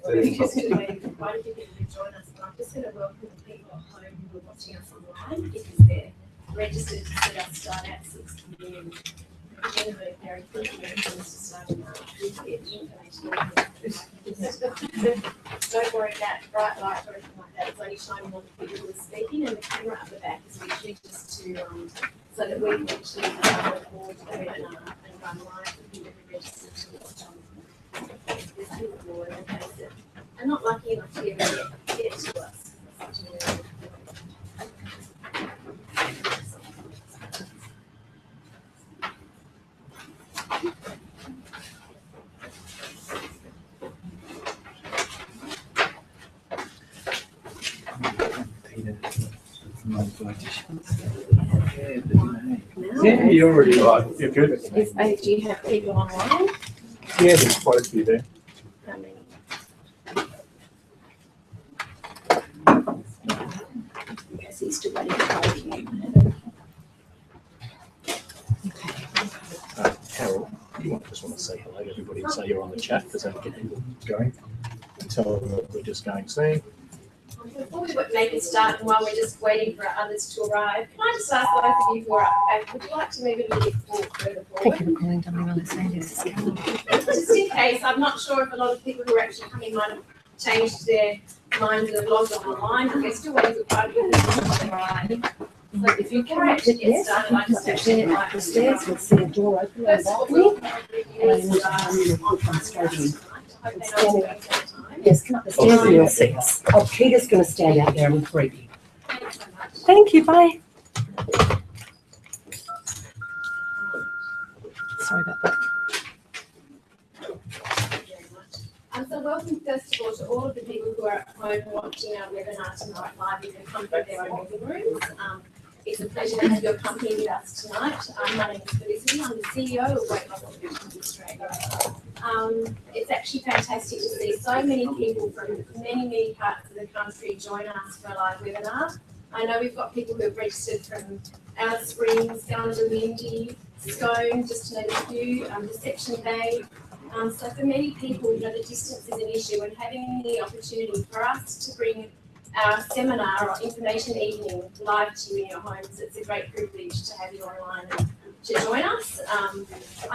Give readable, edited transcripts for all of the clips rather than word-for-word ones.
We're just going to wait quite a few people to join us, but I'm just going to welcome the people at home who are watching us online because they're registered to see us start at 6 p.m. Again, we're very quickly to start with the information. Don't worry about bright light or anything like that. It's only shining on the people who are speaking, and the camera up the back is usually just to so that we can actually record the webinar and run live for people who registered to watch on this board in case that are not lucky enough to ever get to us. Yeah, you already are. You're good. Do you have people online? Yeah, there's quite a few there. How many? Because he's still waiting for you. Carol, you just want to say hello to everybody and say you're on the chat because that'll get people going. And tell them that we're just going soon. Before we make a start and while we're just waiting for others to arrive, can I just ask both of you who are up, would you like to move a little bit further forward? Thank you for calling WLSA. This is Carol. Just in case, I'm not sure if a lot of people who are actually coming might have changed their minds and have logged on online, but we're still waiting for quite a few people to arrive. So if you can actually get started, I just actually like the stairs with the door open on the balcony. Yes, come up the stairs and you'll see us. Oh, Peter's going to stand out there and greet you. Thank you, bye. Sorry about that. So welcome first of all to all of the people who are at home watching our webinar tonight live in the comfort of their own living rooms. It's a pleasure to have your company with us tonight. My name is Obesity. I'm the CEO of Weight Loss Solutions Australia. It's actually fantastic to see so many people from many parts of the country join us for a live webinar. I know we've got people who have registered from Alice Springs, Gundamindi, Scone, just to name a few, Deception Bay. So for many people, the distance is an issue, and having the opportunity for us to bring our seminar or information evening live to you in your homes, it's a great privilege to have you online and to join us. I'm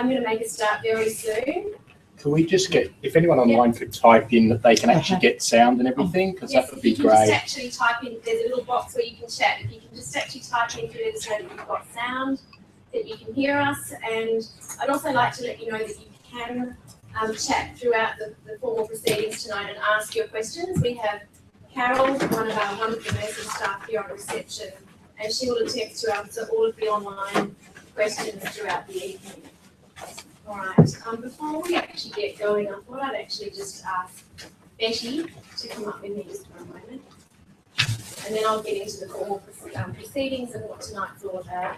going to make a start very soon. Could we just get, if anyone online could type in that they can actually get sound and everything, because that would be great. great. Just actually type in, there's a little box where you can chat. If you can just actually type in to let us know that you've got sound, that you can hear us, and I'd also like to let you know that you can chat throughout the formal proceedings tonight and ask your questions. We have Carol, one of our wonderful nursing staff here on reception, and she will attempt to answer all of the online questions throughout the evening. All right, before we actually get going, I thought I'd actually just ask Betty to come up with me just for a moment, and then I'll get into the formal proceedings and what tonight's all about.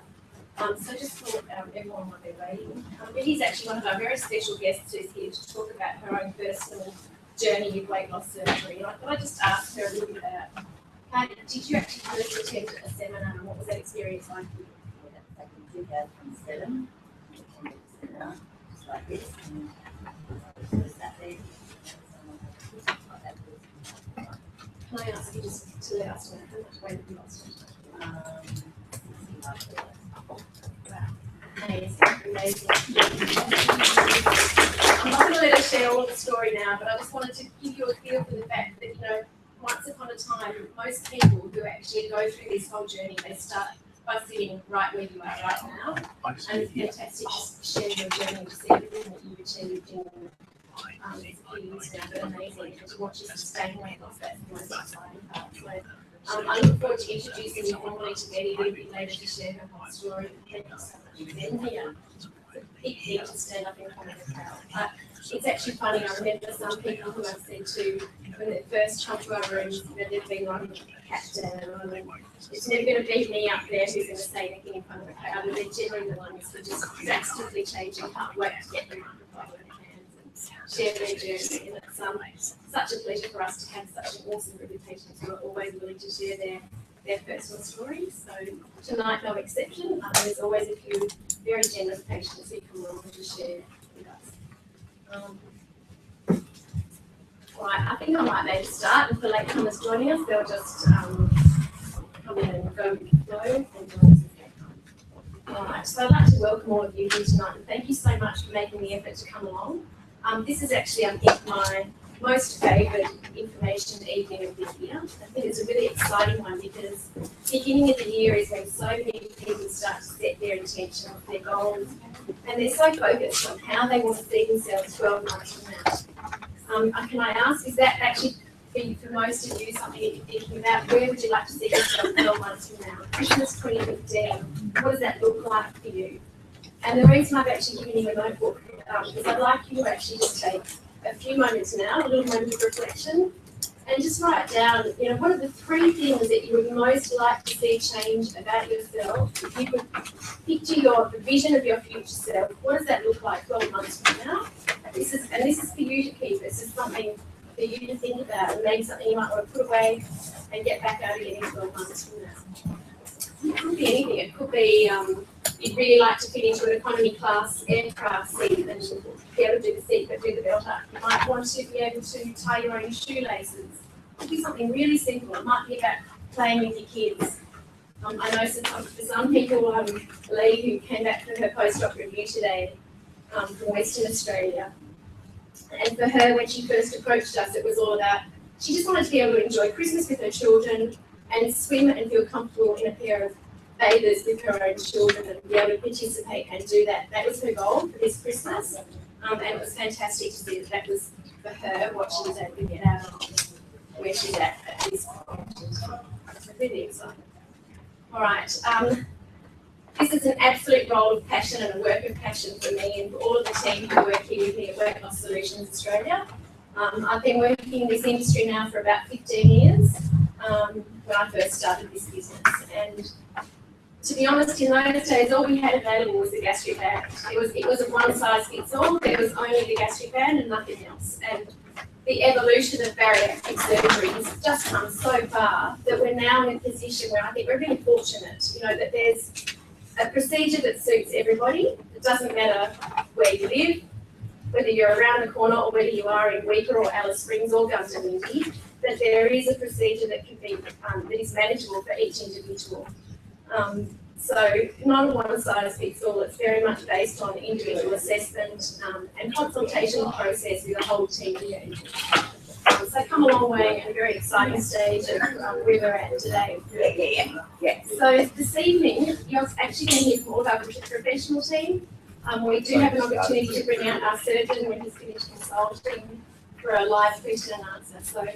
So just for everyone while they're waiting, Betty's actually one of our very special guests who's here to talk about her own personal journey with weight loss surgery. And I thought I'd just ask her a little bit about how did you actually first attend a seminar and what was that experience like for you? Back in 2007, I attended a seminar just like this. And I sat there. Can I ask you just to let us know how much weight you lost? Amazing. I'm not going to let her share all the story now, but I just wanted to give you a feel for the fact that, once upon a time, most people who actually go through this whole journey, they start by sitting right where you are right now. And it's fantastic to share your journey, to see everything that you've achieved in a few years now, but amazing. And to watch you sustain weight loss, that's the most exciting part. So, I look forward to introducing you formally to Betty a little bit later to share her whole story. Thank you so much for being here. It's a big thing to stand up in front of a crowd. But it's actually funny, I remember some people who I've said to, when they first come to our rooms, they've been writing a cat down. It's never going to be me up there who's going to say anything in front of a crowd. And they're generally the ones who just drastically change and can't wait to get the microphone in their hands and share their journey. And it's such a pleasure for us to have such an awesome group of patients who are always willing to share their personal stories. So tonight, no exception. There's always a few very generous patients who come along to share with us. Right, I think think I might maybe start, and for latecomers joining us, they'll just come in and go with the flow and join us as they come. All right, so I'd like to welcome all of you here tonight, and thank you so much for making the effort to come along. This is actually, I think, my most favoured information evening of the year. I think it's a really exciting one because the beginning of the year is when so many people start to set their intentions, their goals, and they're so focused on how they want to see themselves 12 months from now. Can I ask, is that actually for most of you something that you're thinking about? Where would you like to see yourself 12 months from now? Christmas 2015, what does that look like for you? And the reason I've actually given you a notebook is I'd like you to actually just take a few moments now, a little moment of reflection, and just write down, what are the 3 things that you would most like to see change about yourself? If you could picture the vision of your future self, what does that look like 12 months from now? This is for you to keep. This is something for you to think about, and maybe something you might want to put away and get back out again in 12 months from now. It could be anything. It could be you'd really like to fit into an economy class aircraft seat and be able to do the seat but do the belt up. You might want to be able to tie your own shoelaces. It could be something really simple. It might be about playing with your kids. I know for some people, a lady who came back from her postdoc review today from Western Australia, and for her, when she first approached us, it was all about, she just wanted to be able to enjoy Christmas with her children and swim and feel comfortable in a pair of bathers with her own children and be able to participate and do that. That was her goal for this Christmas, and it was fantastic to see that was for her what she was able to get out of where she's at this point. So really exciting. All right, this is an absolute role of passion and a work of passion for me and for all of the team who work here with me at Weight Loss Solutions Australia. I've been working in this industry now for about 15 years when I first started this business. And to be honest, in those days, all we had available was the gastric band. It was a one-size-fits-all. There was only the gastric band and nothing else. And the evolution of bariatric surgery has just come so far that we're now in a position where I think we're really fortunate, that there's a procedure that suits everybody. It doesn't matter where you live, whether you're around the corner or whether you are in Weaker or Alice Springs or Gundamindi, that there is a procedure that can be that is manageable for each individual. So not a one-size-fits-all. It's very much based on individual assessment and consultation process with a whole team of engagement. So come a long way and a very exciting stage of where we're at today. Yeah. So this evening, you're actually going to hear from all of our professional team. We do have an opportunity to bring out our surgeon when he's finished consulting for a live question and answer. So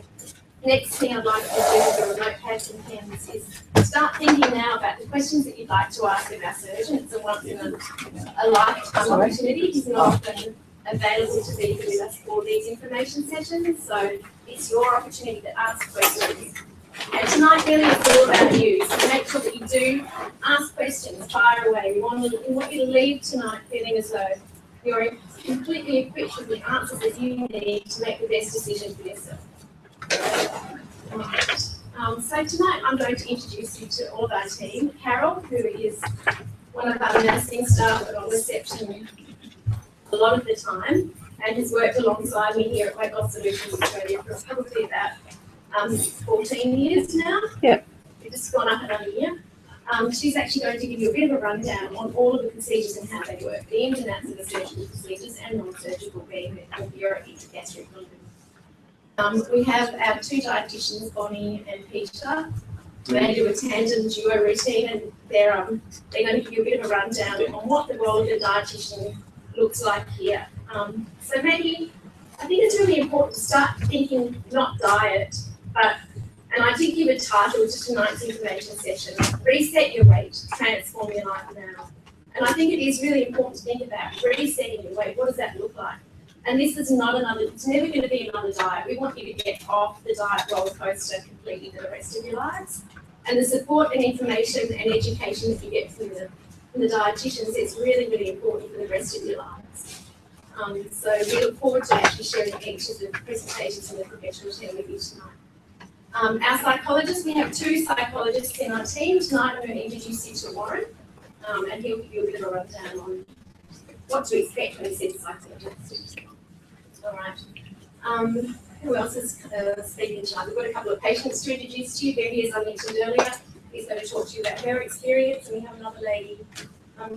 next thing I'd like to do with your notepads and pens is start thinking now about the questions that you'd like to ask of our surgeon. It's a once in a lifetime opportunity. He's not often available to be with us for these information sessions, so it's your opportunity to ask questions. And tonight really is all about you, so make sure that you do ask questions, fire away. We want you to leave tonight feeling as though you're completely equipped with the answers that you need to make the best decision for yourself. Right. So tonight I'm going to introduce you to all of our team. Carol, who is one of our nursing staff on reception a lot of the time and has worked alongside me here at Weight Loss Solutions Australia for probably about 14 years now. Yep. We've just gone up another year. She's actually going to give you a bit of a rundown on all of the procedures and how they work, the ins and outs of the surgical procedures and non-surgical being the urogastric lumen. We have our 2 dietitians, Bonnie and Peter. They do a tandem duo routine, and they're going to give you a bit of a rundown on what the role of the dietitian looks like here. So maybe I think it's really important to start thinking not diet, but, and I did give a title to tonight's information session, Reset Your Weight, Transform Your Life Now. And I think it is really important to think about resetting your weight. What does that look like? And this is not another, it's never going to be another diet. We want you to get off the diet roller coaster completely for the rest of your lives. And the support and information and education that you get from the dietitians is really, really important for the rest of your lives. So we look forward to actually sharing each of the presentations from the professional team with you tonight. Our psychologists, we have 2 psychologists in our team. Tonight I'm going to introduce you to Warren, and he'll give you a bit of a rundown on what to expect when he sees a psychologist. All right. Who else is speaking tonight? We've got a couple of patients to introduce to you. Becky, as I mentioned earlier, is going to talk to you about her experience, and we have another lady,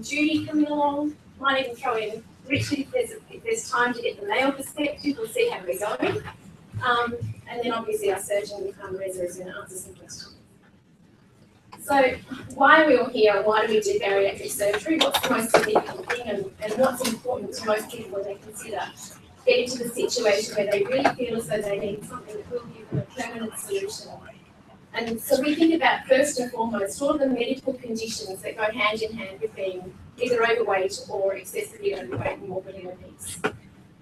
Judy, coming along. Might even throw in Richard if there's time to get the male perspective. We'll see how we're going. And then obviously our surgeon, Reza, is going to answer some questions. So why are we all here? Why do we do bariatric surgery? What's the most significant thing, and what's important to most people when they consider getting to the situation where they really feel as though they need something that will give them a permanent solution? And so we think about, first and foremost, all of the medical conditions that go hand in hand with being either overweight or excessively overweight and morbidly obese.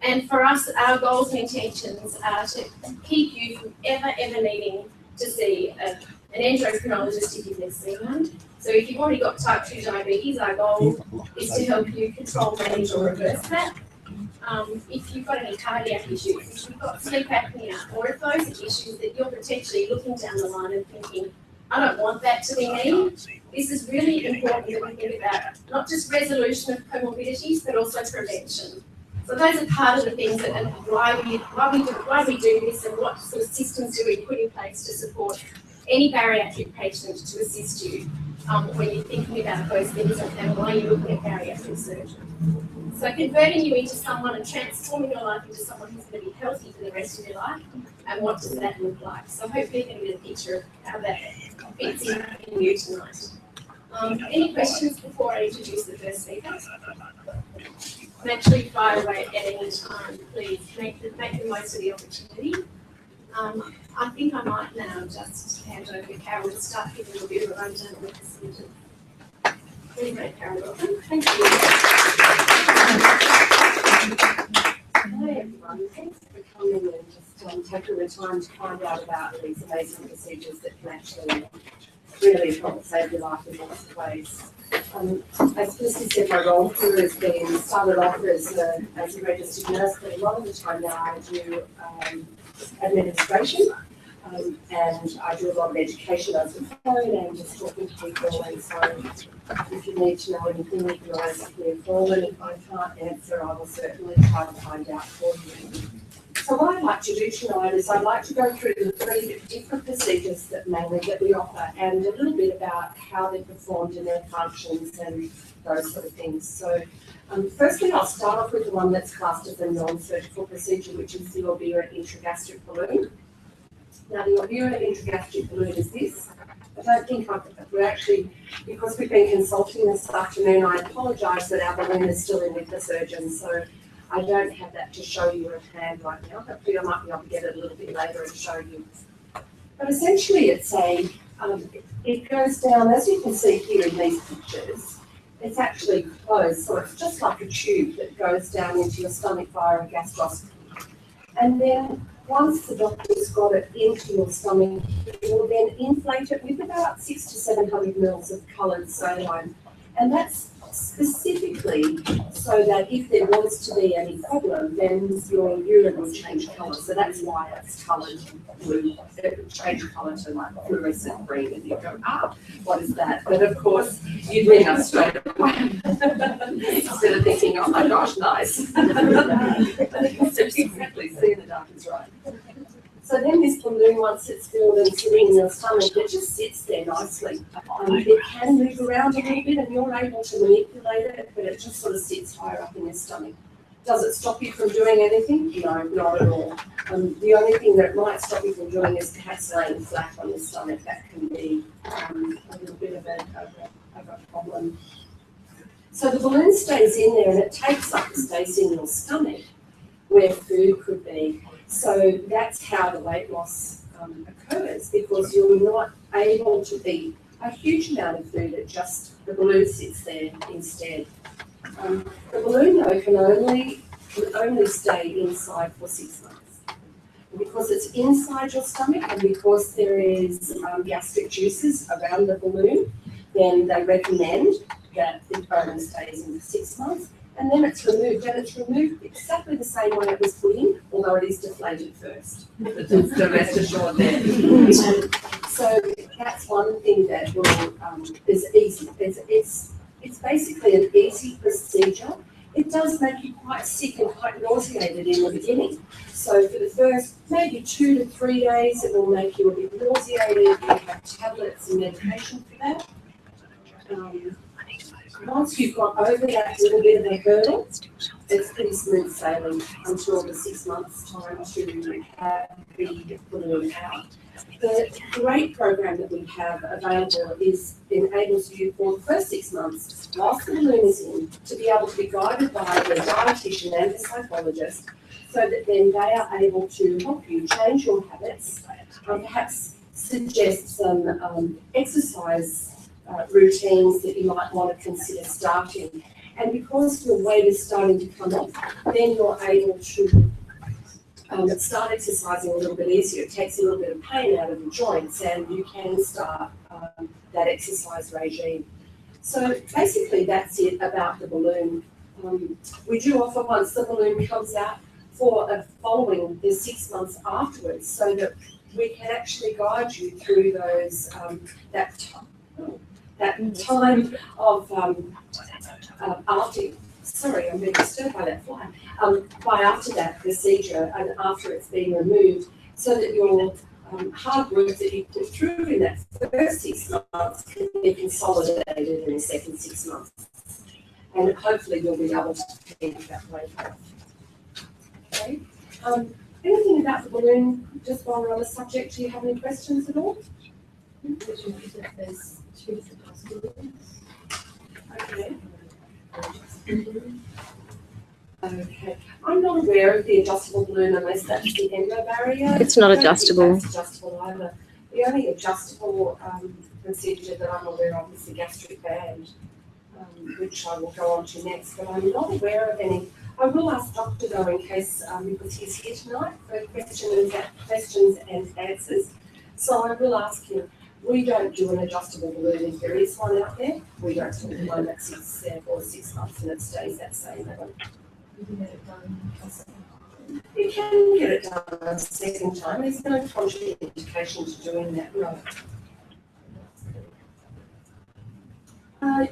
And for us, our goals and intentions are to keep you from ever needing to see an endocrinologist if you've never seen one. So if you've already got type 2 diabetes, our goal is to help you control, manage or reverse that. If you've got any cardiac issues, if you've got sleep apnea, or if those are issues that you're potentially looking down the line and thinking, I don't want that to be me, this is really important that we think about not just resolution of comorbidities, but also prevention. So those are part of the things that, and why we do this, and what sort of systems do we put in place to support any bariatric patient to assist you when you're thinking about those things, and why you're looking at bariatric surgery. So converting you into someone and transforming your life into someone who's going to be healthy for the rest of your life, and what does that look like? So hopefully you can get a picture of how that fits in you tonight. Any questions before I introduce the first speaker? And actually fire away at any time, please. Make the most of the opportunity. I think I might now just hand over to Carol to start giving a bit of a rundown of the symptoms. Please make Carol welcome. Thank you. Hi everyone, thanks for coming and just taking the time to find out about these amazing procedures that can actually really help save your life in lots of ways. As Felicity said, my role here has been started off as a registered nurse, but a lot of the time now I do administration, and I do a lot of education over the phone and just talking to people. And so if you need to know anything, you can always give me a call, and if I can't answer, I will certainly try to find out for you. So what I'd like to do tonight is I'd like to go through the 3 different procedures that we offer, and a little bit about how they're performed and their functions and those sort of things. So firstly, I'll start off with the one that's classed as a non-surgical procedure, which is the obedient intragastric balloon. Now, the obedient intragastric balloon is this. I don't think we're actually, because we've been consulting this afternoon, I apologise that our balloon is still in with the surgeon, so I don't have that to show you at hand right now. Hopefully I might be able to get it a little bit later and show you. But essentially it's it goes down, as you can see here in these pictures, it's actually closed. So it's just like a tube that goes down into your stomach via a gastroscopy. And then once the doctor's got it into your stomach, he will then inflate it with about 600 to 700 mils of coloured saline. And that's specifically so that if there was to be any problem, then your urine will change colour. So that's why it's coloured blue. It would change colour to like fluorescent green, and you go, what is that? But of course, you'd ring us straight away instead of thinking, oh my gosh, nice. Exactly, see in the dark is right. So then this balloon, once it's filled and sitting in your stomach, it just sits there nicely. It can move around a little bit and you're able to manipulate it, but it just sort of sits higher up in your stomach. Does it stop you from doing anything? No, not at all. The only thing that it might stop you from doing is perhaps laying flat on your stomach. That can be a little bit of a problem. So the balloon stays in there and it takes up the space in your stomach where food could be. So that's how the weight loss occurs, because you're not able to eat a huge amount of food. The balloon sits there instead. The balloon though can only stay inside for 6 months. And because it's inside your stomach and because there is gastric juices around the balloon, then they recommend that it only stays in for 6 months. And then it's removed, and it's removed exactly the same way it was put in, although it is deflated first. So rest assured there. So that's one thing that is easy. It's basically an easy procedure, it does make you quite sick and quite nauseated in the beginning. So for the first maybe 2 to 3 days, it will make you a bit nauseated. You have tablets and medication for that. Once you've got over that little bit of a hurdle, it's pretty smooth sailing until the 6 months time to have the balloon out. The great program that we have available enables you for the first 6 months, whilst the balloon is in, to be able to be guided by the dietitian and the psychologist, so that then they are able to help you change your habits, perhaps suggest some exercise routines that you might want to consider starting. And because your weight is starting to come off, then you're able to start exercising a little bit easier. It takes a little bit of pain out of the joints, and you can start that exercise regime. So basically that's it about the balloon. We do offer, once the balloon comes out, for following the 6 months afterwards, so that we can actually guide you through those that time of after. Sorry, I'm being disturbed by that fly. After that procedure and after it's been removed, so that your hard work that you put through in that first 6 months can be consolidated in the second 6 months, and hopefully you'll be able to keep that weight off. Okay. Anything about the balloon, just while we're on the subject, do you have any questions at all? There's 2 different possibilities. Okay. Okay. I'm not aware of the adjustable balloon unless that's the endo barrier. It's not I don't think adjustable. that's adjustable either. The only adjustable procedure that I'm aware of is the gastric band, which I will go on to next, but I'm not aware of any. I will ask Dr. though, in case, because he's here tonight for questions and answers. So I will ask him. We don't do an adjustable balloon. If there is one out there, we don't do one that sits there for 6 months and it stays that same level. You can get it done. You can get it done a second time. There's no contraindication to doing that, no.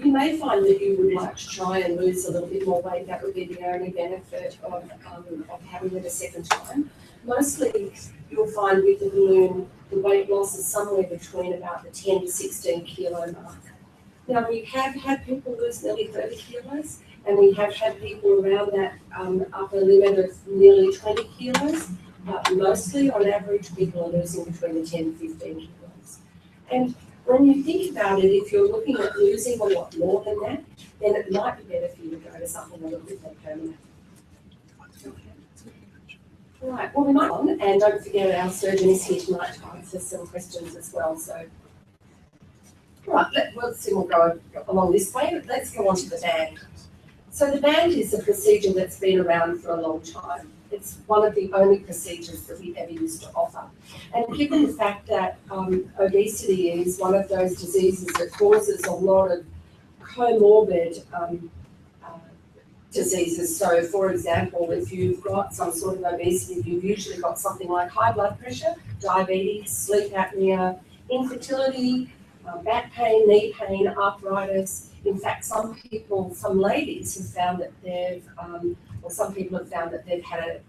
You may find that you would like to try and lose a little bit more weight. That would be the only benefit of having it a second time. Mostly, you'll find with the balloon, the weight loss is somewhere between about the 10 to 16 kilo mark. Now, we have had people lose nearly 30 kilos, and we have had people around that upper limit of nearly 20 kilos. But mostly, on average, people are losing between the 10 and 15 kilos. And when you think about it, if you're looking at losing a lot more than that, then it might be better for you to go to something a little bit more permanent. Right, well, we might on, and don't forget our surgeon is here tonight to answer some questions as well. So, right, we'll go along this way. Let's go on to the band. So the band is a procedure that's been around for a long time. It's one of the only procedures that we ever used to offer. And given the fact that obesity is one of those diseases that causes a lot of comorbid diseases. So, for example, if you've got some sort of obesity, you've usually got something like high blood pressure, diabetes, sleep apnea, infertility, back pain, knee pain, arthritis. In fact, some ladies have found that some people have found that they've had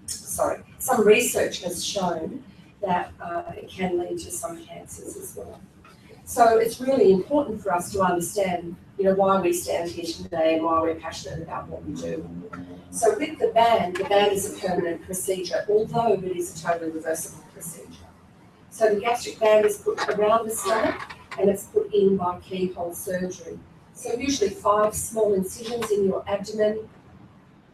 some research has shown that it can lead to some cancers as well. So it's really important for us to understand, why we stand here today and why we're passionate about what we do. So with the band is a permanent procedure, although it is a totally reversible procedure. So the gastric band is put around the stomach and it's put in by keyhole surgery. So usually 5 small incisions in your abdomen.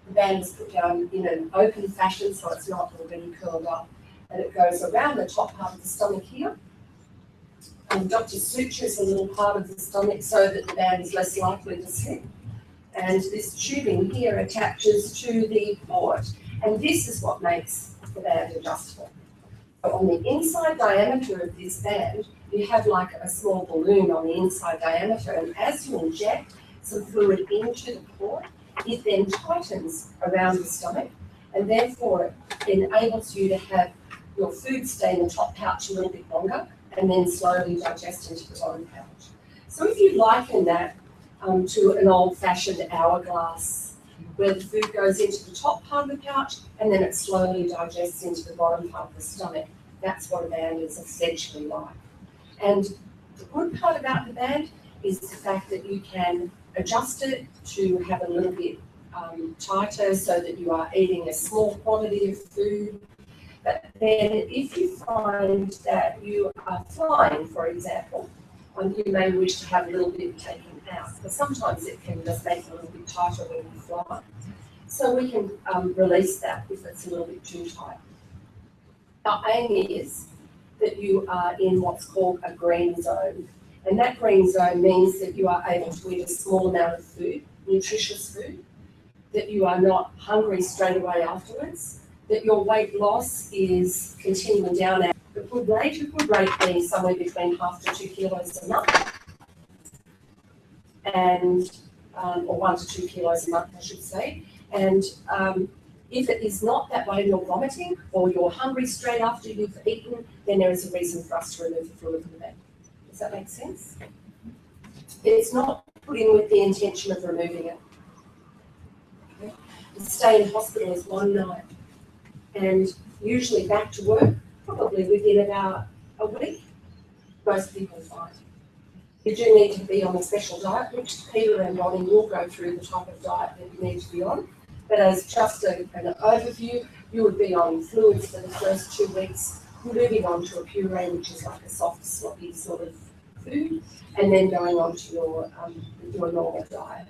The band is put down in an open fashion, so it's not already curled up. And it goes around the top part of the stomach here. Dr. sutures a little part of the stomach so that the band is less likely to slip. And this tubing here attaches to the port. And this is what makes the band adjustable. So on the inside diameter of this band, you have like a small balloon on the inside diameter. And as you inject some fluid into the port, it then tightens around the stomach. And therefore, it enables you to have your food stay in the top pouch a little bit longer and then slowly digest into the bottom pouch. So if you liken that to an old-fashioned hourglass where the food goes into the top part of the pouch and then it slowly digests into the bottom part of the stomach. That's what a band is essentially like. And the good part about the band is the fact that you can adjust it to have a little bit tighter so that you are eating a small quantity of food. But then if you find that you are flying, for example, you may wish to have a little bit taken out, but sometimes it can just make it a little bit tighter when you fly. So we can release that if it's a little bit too tight. Our aim is that you are in what's called a green zone. And that green zone means that you are able to eat a small amount of food, nutritious food, that you are not hungry straight away afterwards, that your weight loss is continuing down at a good rate being somewhere between 1/2 to 2 kilos a month, and or 1 to 2 kilos a month, I should say. And if it is not that way, you're vomiting or you're hungry straight after you've eaten, then there is a reason for us to remove the fluid from the bag. Does that make sense? It's not put in with the intention of removing it. Okay. The stay in hospital is 1 night, and usually back to work, probably within about a week, most people find. You do need to be on a special diet, which Peter and Ronnie will go through the type of diet that you need to be on. But as just an overview, you would be on fluids for the first 2 weeks, moving on to a puree, which is like a soft, sloppy sort of food, and then going on to your normal diet.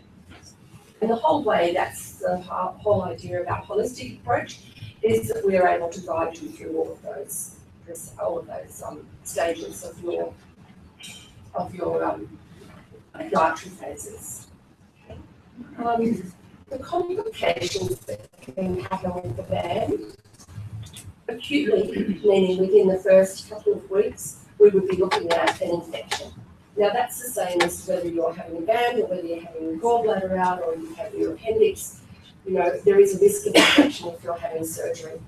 And the whole way, that's the whole idea about holistic approach, is that we're able to guide you through all of those stages of your dietary phases. The complications that can happen with the band, acutely, meaning within the first couple of weeks, we would be looking at an infection. Now that's the same as whether you're having a band or whether you're having your gallbladder out or you have your appendix. You know, there is a risk of infection if you're having surgery.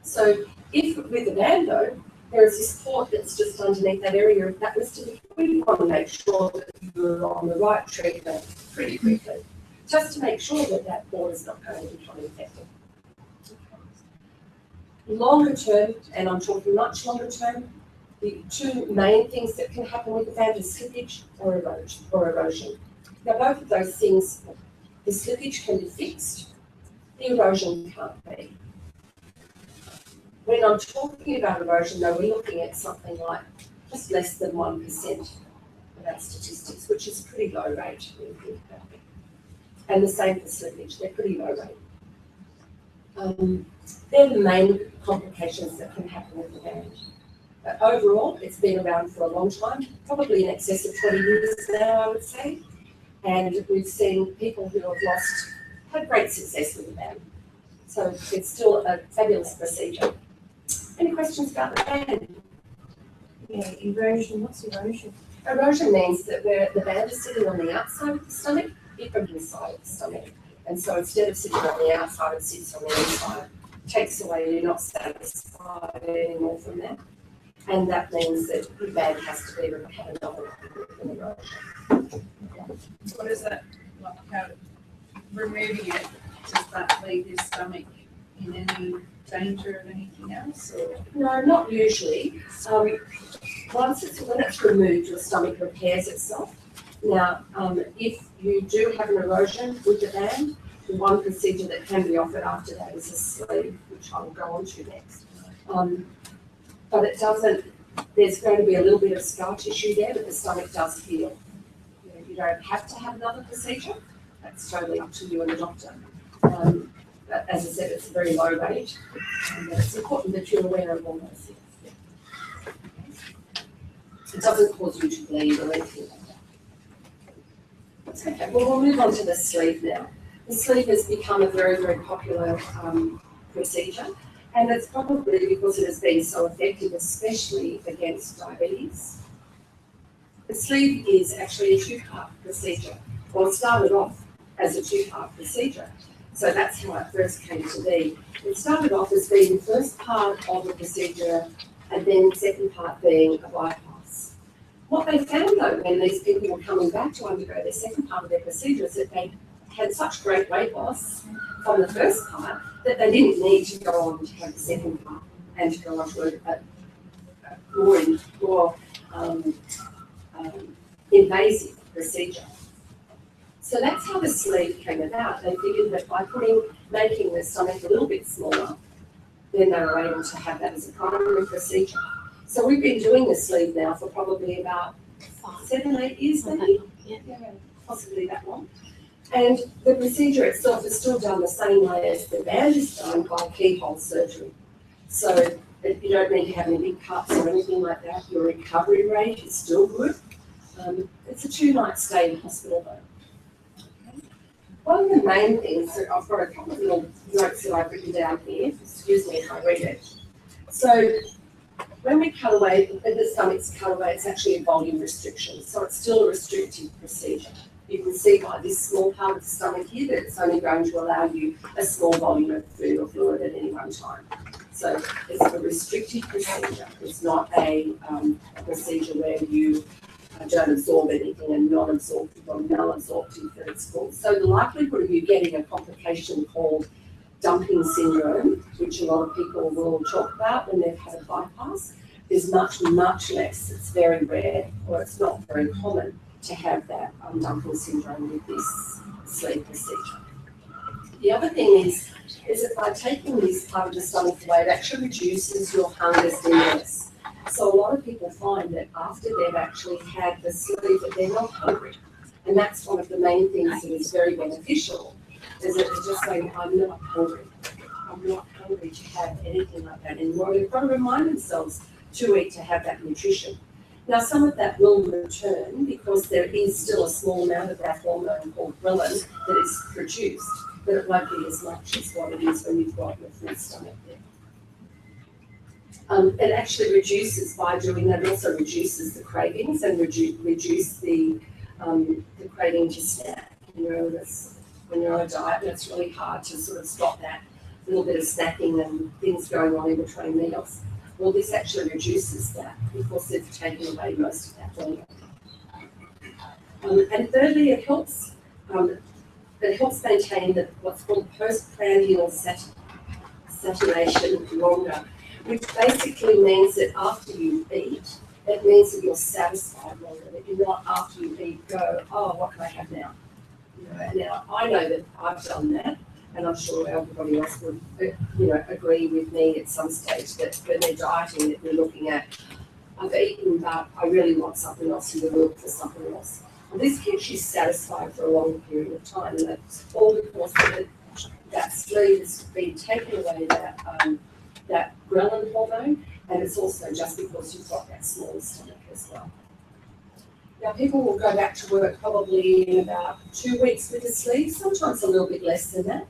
So if with the band though, there is this port that's just underneath that area of that listed, we want to make sure that you're on the right treatment pretty quickly, just to make sure that that port is not going to become infected. Longer term, and I'm talking much longer term, the 2 main things that can happen with the band is slippage or erosion. Now both of those things, the slippage can be fixed, the erosion can't be. When I'm talking about erosion, though, we're looking at something like just less than 1% of our statistics, which is a pretty low rate when you think about it. And the same for slippage, they're pretty low rate. They're the main complications that can happen with the band. But overall, it's been around for a long time, probably in excess of 20 years now, I would say. And we've seen people who have had great success with the band. So it's still a fabulous procedure. Any questions about the band? Yeah, erosion. What's erosion? Erosion means that the band is sitting on the outside of the stomach, it from the inside of the stomach. And so instead of sitting on the outside, it sits on the inside. It takes away, you're not satisfied anymore from that. And that means that the band has to be had another erosion. What is that, like, how removing it, does that leave your stomach in any danger of anything else? Or? No, not usually. When it's removed, your stomach repairs itself. Now, if you do have an erosion with the band, the one procedure that can be offered after that is a sleeve, which I will go on to next. But it doesn't, there's going to be a little bit of scar tissue there, but the stomach does heal. You don't have to have another procedure. That's totally up to you and the doctor. But as I said, it's a very low rate. And it's important that you're aware of all those things. It doesn't cause you to bleed or anything like that. Okay, well, we'll move on to the sleeve now. The sleeve has become a very, very popular procedure. And it's probably because it has been so effective, especially against diabetes. The sleeve is actually a 2-part procedure. Well, it started off as a 2-part procedure. So that's how it first came to be. It started off as being the first part of the procedure and then the second part being a bypass. What they found though, when these people were coming back to undergo their second part of their procedure, is that they had such great weight loss from the first part that they didn't need to go on to have the second part and to go on to a more invasive procedure. So that's how the sleeve came about. They figured that by making the stomach a little bit smaller, then they were able to have that as a primary procedure. So we've been doing the sleeve now for probably about 7, 8 years, maybe? Yeah, possibly that long. And the procedure itself is still done the same way as the band is done by keyhole surgery. So you don't need to have any big cuts or anything like that. Your recovery rate is still good. It's a 2-night stay in hospital though. One of the main things, that I've got a couple of little notes that I've written down here, excuse me if I read it. So when we cut away, the stomach's cut away, it's actually a volume restriction. So it's still a restrictive procedure. You can see by this small part of the stomach here that it's only going to allow you a small volume of food or fluid at any one time. So it's a restrictive procedure. It's not a procedure where you don't absorb anything and non-absorptive or malabsorptive that it's called. So the likelihood of you getting a complication called dumping syndrome, which a lot of people will talk about when they've had a bypass, is much, much less. It's very rare, or it's not very common to have that dumping syndrome with this sleeve procedure. The other thing is that by taking this part of the stomach away, it actually reduces your hunger stimulus. So a lot of people find that after they've actually had the sleeve that they're not hungry. And that's one of the main things that is very beneficial, is that they're just saying, I'm not hungry. I'm not hungry to have anything like that anymore. They've got to remind themselves to eat to have that nutrition. Now some of that will return because there is still a small amount of that hormone called ghrelin that is produced, but it won't be as much as what it is when you've got your full stomach there. It actually reduces, by doing that, it also reduces the cravings and reduce the craving to snack. You know, when you're on a diet, it's really hard to sort of stop that little bit of snacking and things going on in between meals. Well, this actually reduces that because they've taken away most of that volume. And thirdly, it helps maintain what's called postprandial satiation longer, which basically means that after you eat, it means that you're satisfied longer, that you're not after you eat go, oh, what can I have now? You know, now, I know that I've done that, and I'm sure everybody else would, agree with me at some stage that when they're dieting, that they're looking at, I've eaten, but I really want something else, and you look for something else. Well, this keeps you satisfied for a long period of time, and that's all because that sleeve has been taken away that ghrelin hormone, and it's also just because you've got that small stomach as well. Now, people will go back to work probably in about 2 weeks with the sleeve, sometimes a little bit less than that.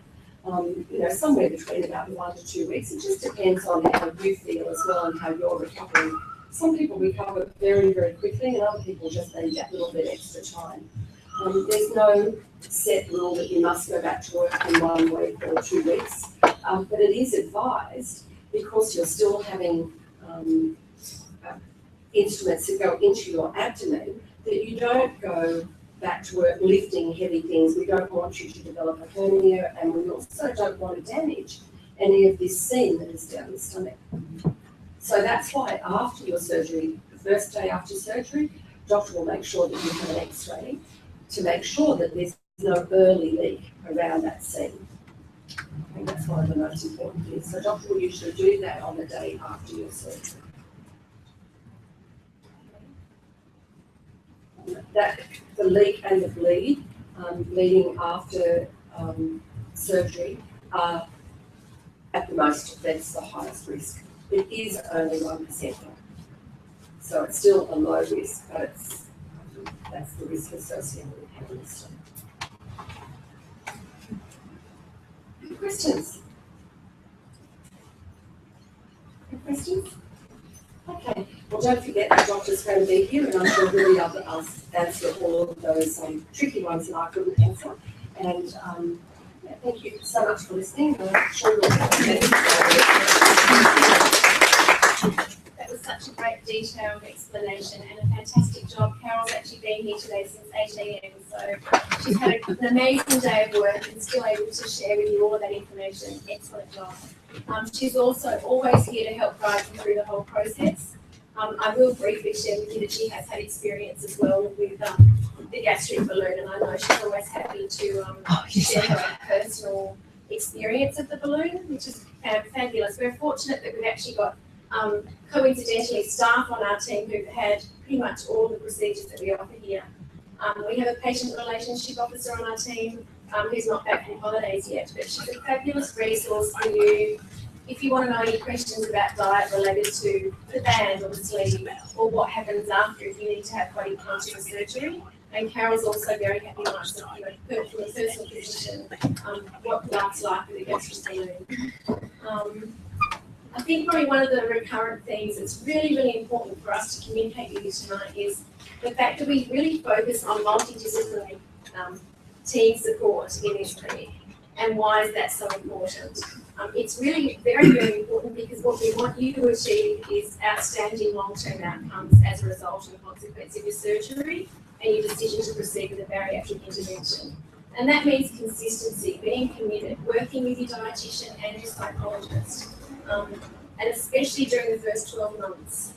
Somewhere between about 1 to 2 weeks. It just depends on how you feel as well and how you're recovering. Some people recover very, very quickly, and other people just need that little bit extra time. There's no set rule that you must go back to work in 1 week or 2 weeks, but it is advised because you're still having instruments that go into your abdomen that you don't go back to work lifting heavy things. We don't want you to develop a hernia, and we also don't want to damage any of this seam that is down the stomach. So that's why after your surgery, the first day after surgery, doctor will make sure that you have an X-ray to make sure that there's no early leak around that seam. I think that's one of the most important things. So doctor will usually do that on the day after your surgery. The leak and the bleed, bleeding after surgery, are at the most, that's the highest risk. It is only 1%, so it's still a low risk, but that's the risk associated with having a stroke. Questions? Any questions? Okay, well, don't forget the doctor's going to be here, and I'm sure he'll be able to answer all of those tricky ones that I couldn't answer. And thank you so much for listening. I'm sure you'll That was such a great detailed explanation and a fantastic job. Carol's actually been here today since 8 a.m. So she's had an amazing day of work and still able to share with you all of that information. Excellent job. She's also always here to help guide you through the whole process. I will briefly share with you that she has had experience as well with the gastric balloon, and I know she's always happy to share her own personal experience of the balloon, which is fabulous. We're fortunate that we've actually got coincidentally staff on our team who've had pretty much all the procedures that we offer here. We have a patient relationship officer on our team who's not back from holidays yet, but she's a fabulous resource for you if you want to know any questions about diet related to the band or the sleeve, or what happens after if you need to have body counting surgery. And Carol's also very happy to answer, from a personal position, what life's like with a gastric balloon. I think probably one of the recurrent things that's really, really important for us to communicate with you tonight is the fact that we really focus on multidisciplinary team support in this clinic. And why is that so important? It's really very, very important because what we want you to achieve is outstanding long-term outcomes as a result and consequence of your surgery and your decision to proceed with a bariatric intervention. And that means consistency, being committed, working with your dietitian and your psychologist. And especially during the first 12 months.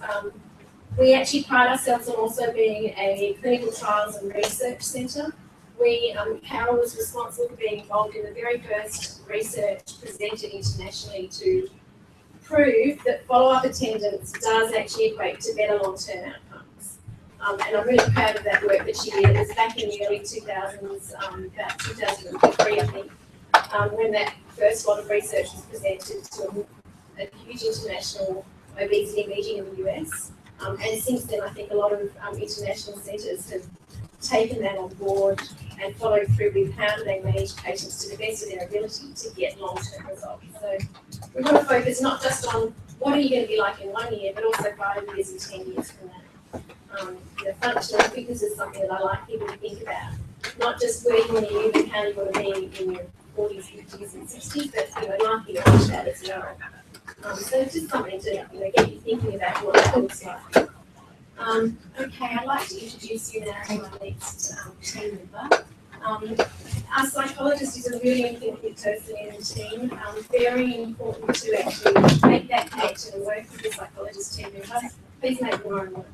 We actually pride ourselves on also being a clinical trials and research centre. Carol was responsible for being involved in the very first research presented internationally to prove that follow-up attendance does actually equate to better long-term outcomes. And I'm really proud of that work that she did. It was back in the early 2000s, about 2003, I think, when that first lot of research was presented to a huge international obesity meeting in the US. And since then, I think a lot of international centres have taken that on board and followed through with how do they manage patients to the best of their ability to get long-term results. So we want to focus not just on what are you going to be like in 1 year, but also 5 years and 10 years from that. Functional fitness is something that I like people to think about. Not just where you want to live and how you want to be in your 40s, 50s and 60s, but life beyond that as well. So it's just something to get you thinking about what that looks like. Okay, I'd like to introduce you now to our next team member. Our psychologist is a really important person in the team. Very important to actually make that connection and work with the psychologist team member. Please make Warren work.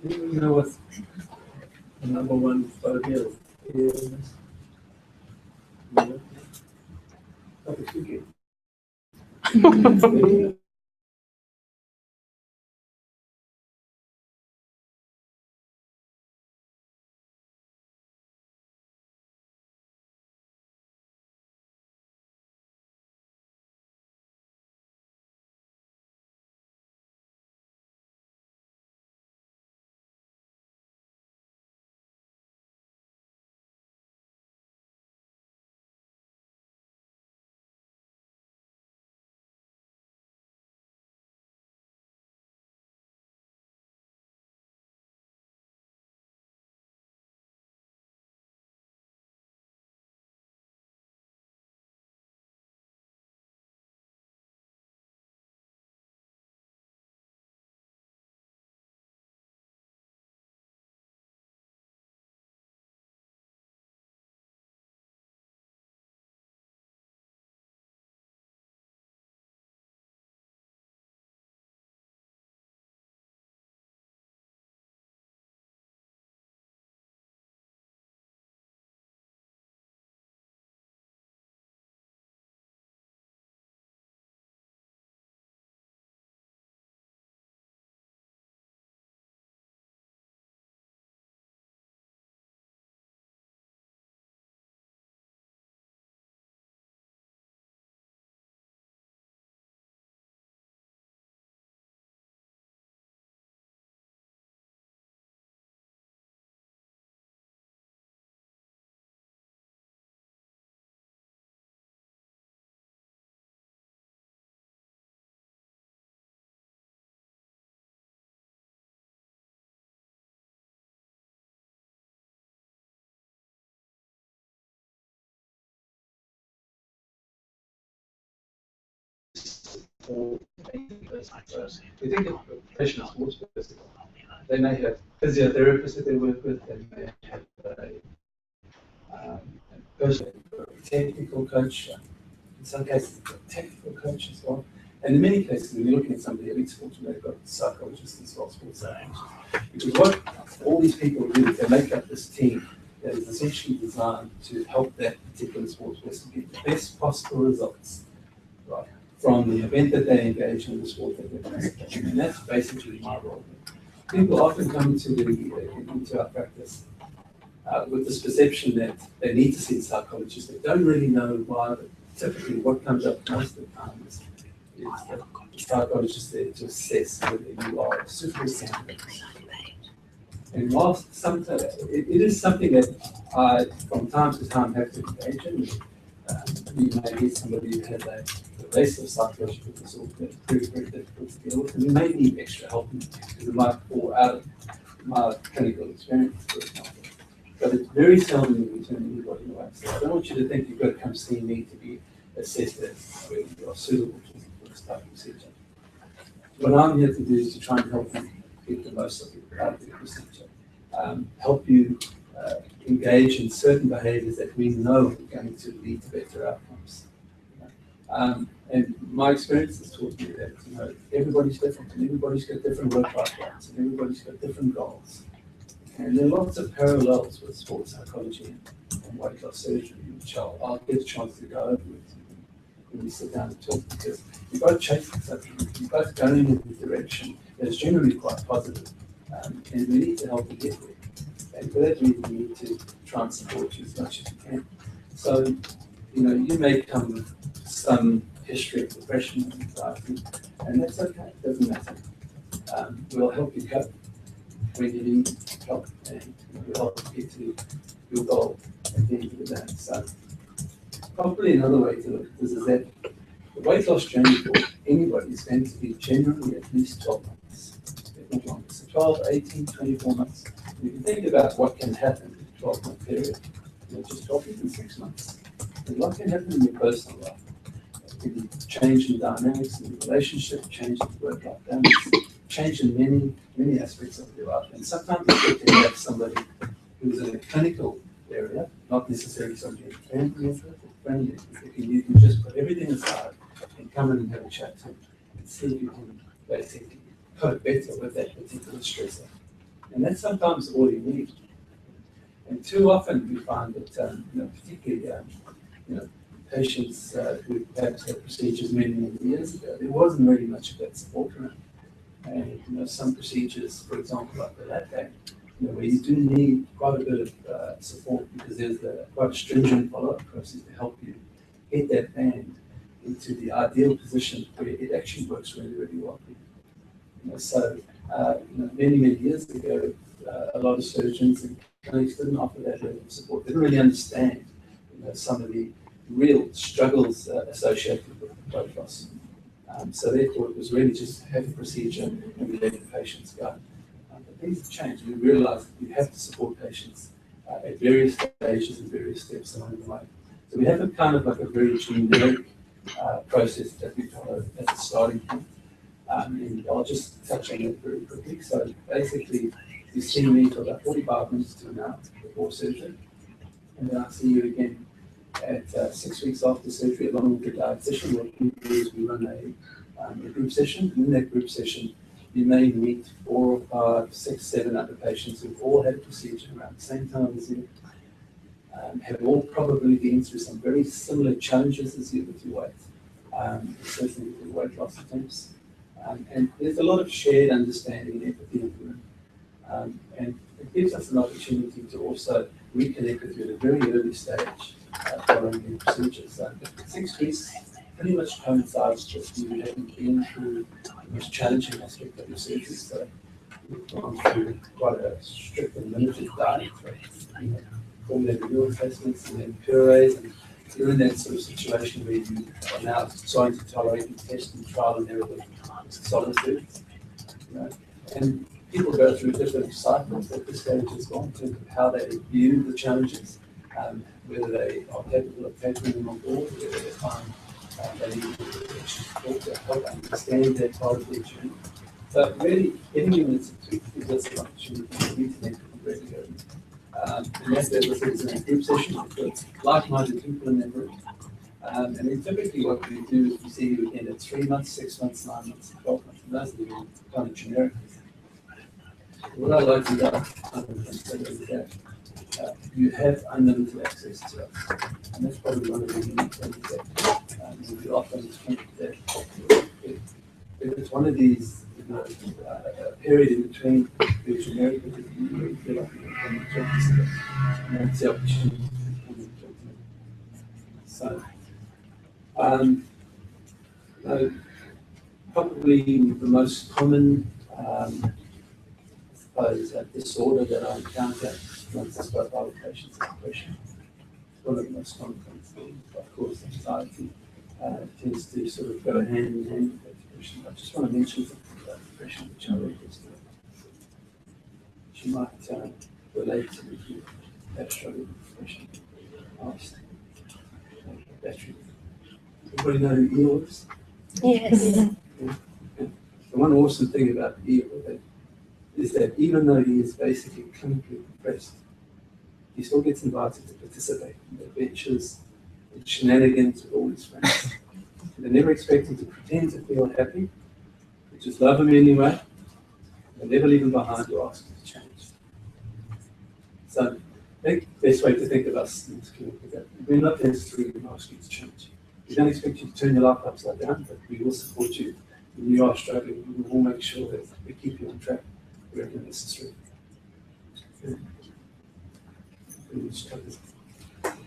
You know what the number one phobia is? or we think of professional sports person. They may have physiotherapists that they work with, they may have a personal technical coach, in some cases a technical coach as well. And in many cases, when you're looking at some of the elite sports, they've got psychologists as well, sports psychologists. Because what all these people do is they make up this team that is essentially designed to help that particular sports person get the best possible results, right, from the event that they engage in, the sport that they're playing. And that's basically my role. People often come into our practice with this perception that they need to see a psychologist. They don't really know why, but typically what comes up most of the time is that the psychologist is there to assess whether you are a suitable candidate. And whilst sometimes it is something that I, from time to time, have to engage in, you may get somebody who has a pervasive psychological disorder that's very, very difficult to deal with, and you may need extra help because it might fall out of my clinical experience, for example. But it's very seldom that we turn anybody away. So I don't want you to think you've got to come see me to be assessed as whether you are suitable for this type of procedure. What I'm here to do is to try and help you get the most of it out of the procedure. Help you engage in certain behaviors that we know are going to lead to better outcomes. And my experience has taught me that everybody's different, and everybody's got different work-life balance, and everybody's got different goals. And there are lots of parallels with sports psychology and weight loss surgery, which I'll get a chance to go over with you when we sit down and talk, because you're both chasing something, you're both going in a direction that is generally quite positive, and we need to help you get there. And for that reason, we need to try and support you as much as we can. So, you may come with some history of depression and anxiety, and that's okay, it doesn't matter. We'll help you cope when you need help, and we'll help you get to your goal at the end of the day. So, probably another way to look at this is that the weight loss journey for anybody is going to be generally at least 12 months, if not longer. So 12, 18, 24 months. You can think about what can happen in a 12-month period, just 12 in 6 months. And what can happen in your personal life? It can be change in dynamics in your relationship, change in work-life balance, change in many, many aspects of your life. And sometimes you can have somebody who's in a clinical area, not necessarily somebody in family or friendly. You can just put everything aside and come in and have a chat to them and see if you can basically cope better with that particular stressor. And that's sometimes all you need. And too often we find that, particularly, patients who perhaps had procedures many, many years ago, there wasn't really much of that support around. And, some procedures, for example, like the lap band, where you do need quite a bit of support because there's quite a stringent follow-up process to help you get that band into the ideal position where it actually works really, really well for you. So, many, many years ago, a lot of surgeons and clinics didn't offer that level of support. They didn't really understand, some of the real struggles associated with weight loss. So therefore, it was really just have a procedure and we let the patients go. But things have changed. We realized that you have to support patients at various stages and various steps along the way. So we have a kind of like a very generic process that we follow as a starting point. And I'll just touch on it very quickly. So basically, you see me for about 45 minutes to an hour before surgery. And then I see you again at 6 weeks after surgery, along with the dietitian. What we do is we run a group session. And in that group session, you may meet 4 or 5, 6, 7 other patients who've all had a procedure around the same time as you, have all probably been through some very similar challenges as you with your weight, certainly with your weight loss attempts. And there's a lot of shared understanding and empathy in the room. And it gives us an opportunity to also reconnect with you at a very early stage following the procedure. So 6 weeks pretty much coincides with you having been through the most challenging aspect of your surgery. So we've gone through quite a strict and limited diet, formulated meal replacements and then purees, and you're in that sort of situation where you are now starting to tolerate and test and trial and error with solid foods. And people go through different cycles at this stage as well in terms of how they view the challenges, whether they are capable of taking them on board, whether they find They need to support to help understand that part of their journey. So really, getting them to gives us the opportunity to meet them regularly. And that's is a group session with like-minded people in that room. And then typically what we do is we see you again at 3 months, 6 months, 9 months, 12 months. And those are the kind of generic. What I like about is that you have unlimited access to it. And that's probably one of the unique things that we often think that if it's one of these, a period in between the generic and you feel like you're becoming a job, and that's the opportunity to become a job. So, probably the most common, I suppose, disorder that I encounter once I spoke about patients is depression. It's one of the most common things. Of course, anxiety tends to sort of go hand in hand with that depression. I just want to mention something about depression, which I read yesterday. She might relate to if you have struggled with depression. Battery. Everybody know who Eel is? Yes. The one awesome thing about Eel is that even though he is basically clinically depressed, he still gets invited to participate in the adventures and shenanigans with all his friends. They never expect him to pretend to feel happy, they just love him anyway. They never leave him behind or ask him to change. So I think the best way to think of us in this clinic is that we're not necessarily going to ask you to change. We don't expect you to turn your life upside down, but we will support you when you are struggling. We will make sure that we keep you on track wherever necessary.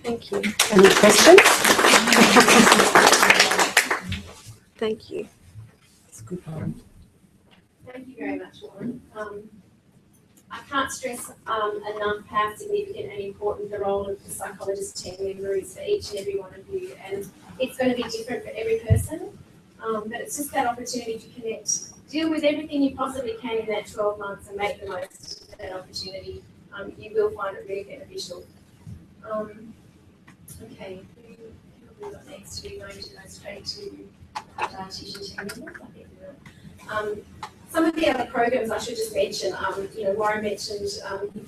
Thank you. Any questions? Thank you. That's a good one. Thank you very much, Lauren. I can't stress enough how significant and important the role of the psychologist team member is for each and every one of you. And it's going to be different for every person, but it's just that opportunity to connect, deal with everything you possibly can in that 12 months and make the most of that opportunity. You will find it really beneficial. Okay, who have we got next? We're going to go straight to our dietitian team members, I think we will. Some of the other programs I should just mention, Warren mentioned, he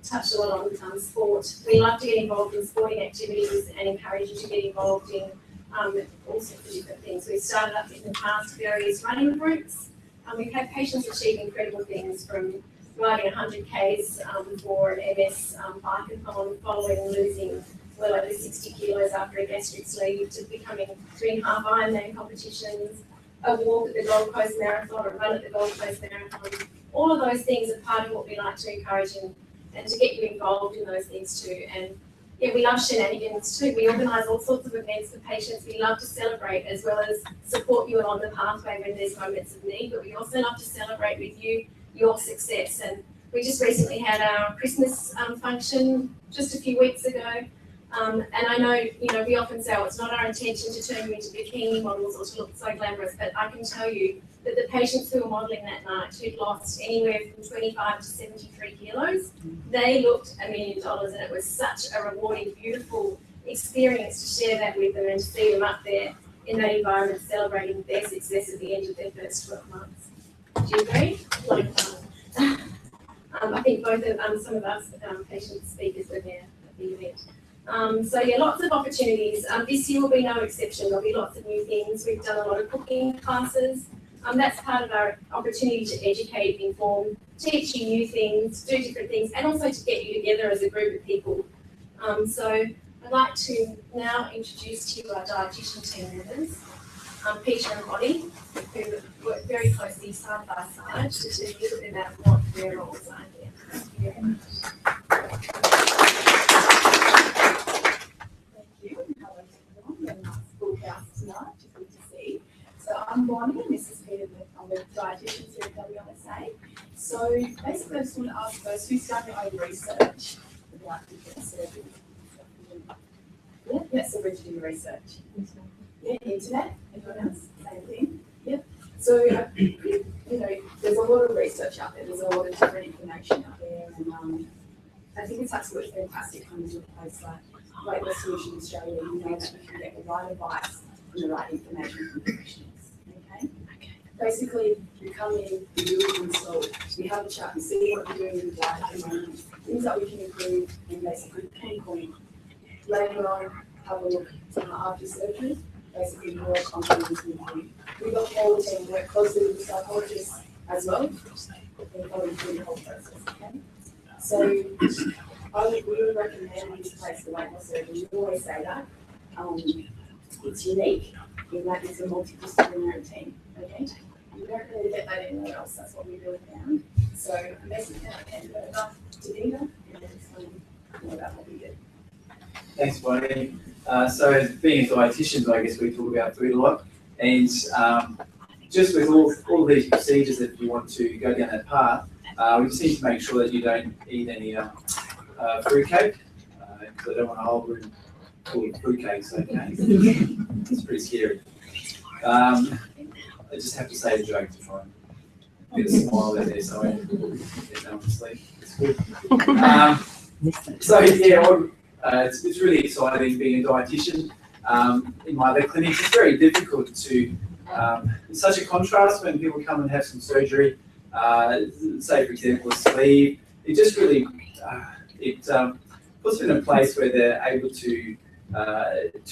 touched a lot on sport. We love to get involved in sporting activities and encourage you to get involved in all sorts of different things. We've started up in the past various running groups. We've had patients achieve incredible things from riding 100 Ks for an MS bikeathon following losing well over 60 kilos after a gastric sleeve to becoming 3.5 Ironman competitions, a walk at the Gold Coast Marathon, or a run at the Gold Coast Marathon. All of those things are part of what we like to encourage and to get you involved in those things too. And yeah, we love shenanigans too. We organise all sorts of events for patients. We love to celebrate as well as support you along the pathway when there's moments of need, but we also love to celebrate with you your success. And we just recently had our Christmas function just a few weeks ago. And I know, we often say, oh, it's not our intention to turn you into bikini models or to look so glamorous, but I can tell you that the patients who were modelling that night who'd lost anywhere from 25 to 73 kilos, they looked $1 million, and it was such a rewarding, beautiful experience to share that with them and to see them up there in that environment celebrating their success at the end of their first 12 months. Do you agree? Like, I think both of some of us patient speakers were there at the event. So yeah, lots of opportunities. This year will be no exception. There'll be lots of new things. We've done a lot of cooking classes. That's part of our opportunity to educate, inform, teach you new things, do different things, and also to get you together as a group of people. So I'd like to now introduce to you our dietitian team members, Peter and Bonnie, who work very closely side by side to tell you a little bit about what their roles are here. Thank you very much. Thank you. Hello everyone. We're in schoolhouse tonight. It's good to see. So I'm Bonnie and this is Peter. I'm the dietitian here at WMSA. So basically I just want to ask first, who's done your own research about different surgeries? Yeah, so where did you do your research? Yeah, internet. Everyone else? Same thing. Yep. So there's a lot of research out there. There's a lot of different information out there, and I think it's absolutely fantastic coming to a place like Weight Loss Solutions Australia. You know that you can get the right advice the right information from professionals, okay? Basically, we come in, we do a consult, we have a chat, we see what we're doing with diet at the moment, things that we can improve, and basically pinpoint. Later on, have a look after surgery, basically more confidence in you. We've got the whole team work closely with the psychologists as well, and follow through the whole process, okay? So, we would recommend this place for weight loss surgery. We always say that. It's unique in that it's a multidisciplinary team, okay? You don't really get that anywhere else, that's what we really found. So basically, I can go enough to Dina and then explain more about what we do. Thanks, Bonnie. So as being dietitians, I guess we talk about food a lot. And just with all these procedures that you want to go down that path, we just need to make sure that you don't eat any fruitcake. Because I don't want a whole room full of fruitcakes, okay? It's pretty scary. I just have to say a joke to try and get a smile out there so I get no one to sleep. It's good. So yeah, it's really exciting being a dietitian. In my other clinics, it's very difficult to, it's such a contrast when people come and have some surgery, say for example a sleeve, it just really, puts them in a place where they're able to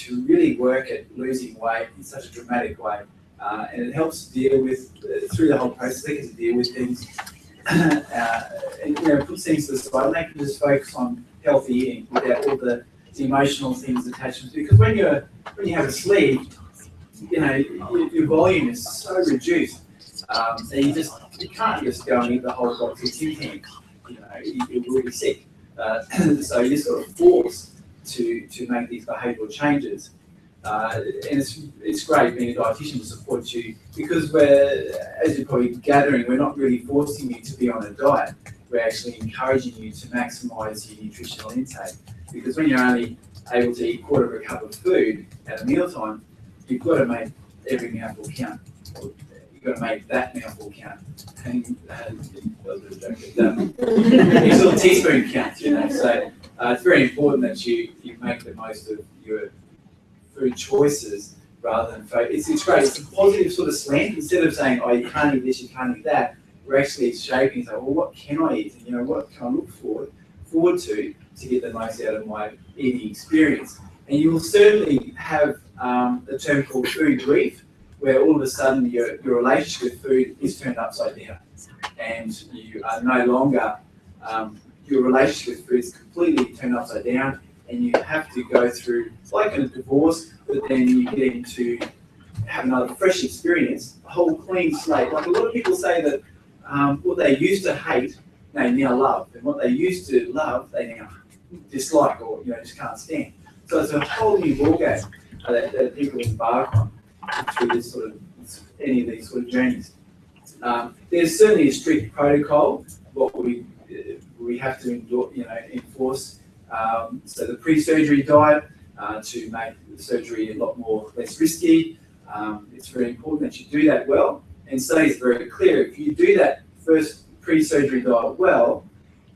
really work at losing weight in such a dramatic way. And it helps deal with, through the whole process, they get to deal with things, and put things to the side, and they can just focus on healthy eating without all the emotional things attached to it. Because when you have a sleeve, your volume is so reduced, that you can't just go and eat the whole box of Tim Tams. You will be sick. So you're sort of forced to make these behavioural changes. And it's great being a dietitian to support you, because we're, as you're probably gathering, we're not really forcing you to be on a diet. We're actually encouraging you to maximise your nutritional intake. Because when you're only able to eat a quarter of a cup of food at a mealtime, you've got to make every mouthful count. You've got to make that mouthful count. And each little teaspoon counts, So it's very important that you make the most of your food choices rather than focus. It's great. It's a positive sort of slant. Instead of saying, oh, you can't eat this, you can't eat that, we're actually shaping and saying, well, what can I eat? And what can I look forward to get the most out of my eating experience? And you will certainly have a term called food grief, where all of a sudden your relationship with food is turned upside down, and you are no longer, your relationship with food is completely turned upside down, and you have to go through, like a divorce, but then you get into have another fresh experience, a whole clean slate. Like a lot of people say that what they used to hate, they now love, and what they used to love, they now dislike or just can't stand. So it's a whole new ballgame that people embark on through this sort of any of these sort of journeys. There's certainly a strict protocol what we have to enforce. So the pre-surgery diet to make the surgery a lot less risky. It's very important that you do that well. And studies are very clear. If you do that first pre-surgery diet well,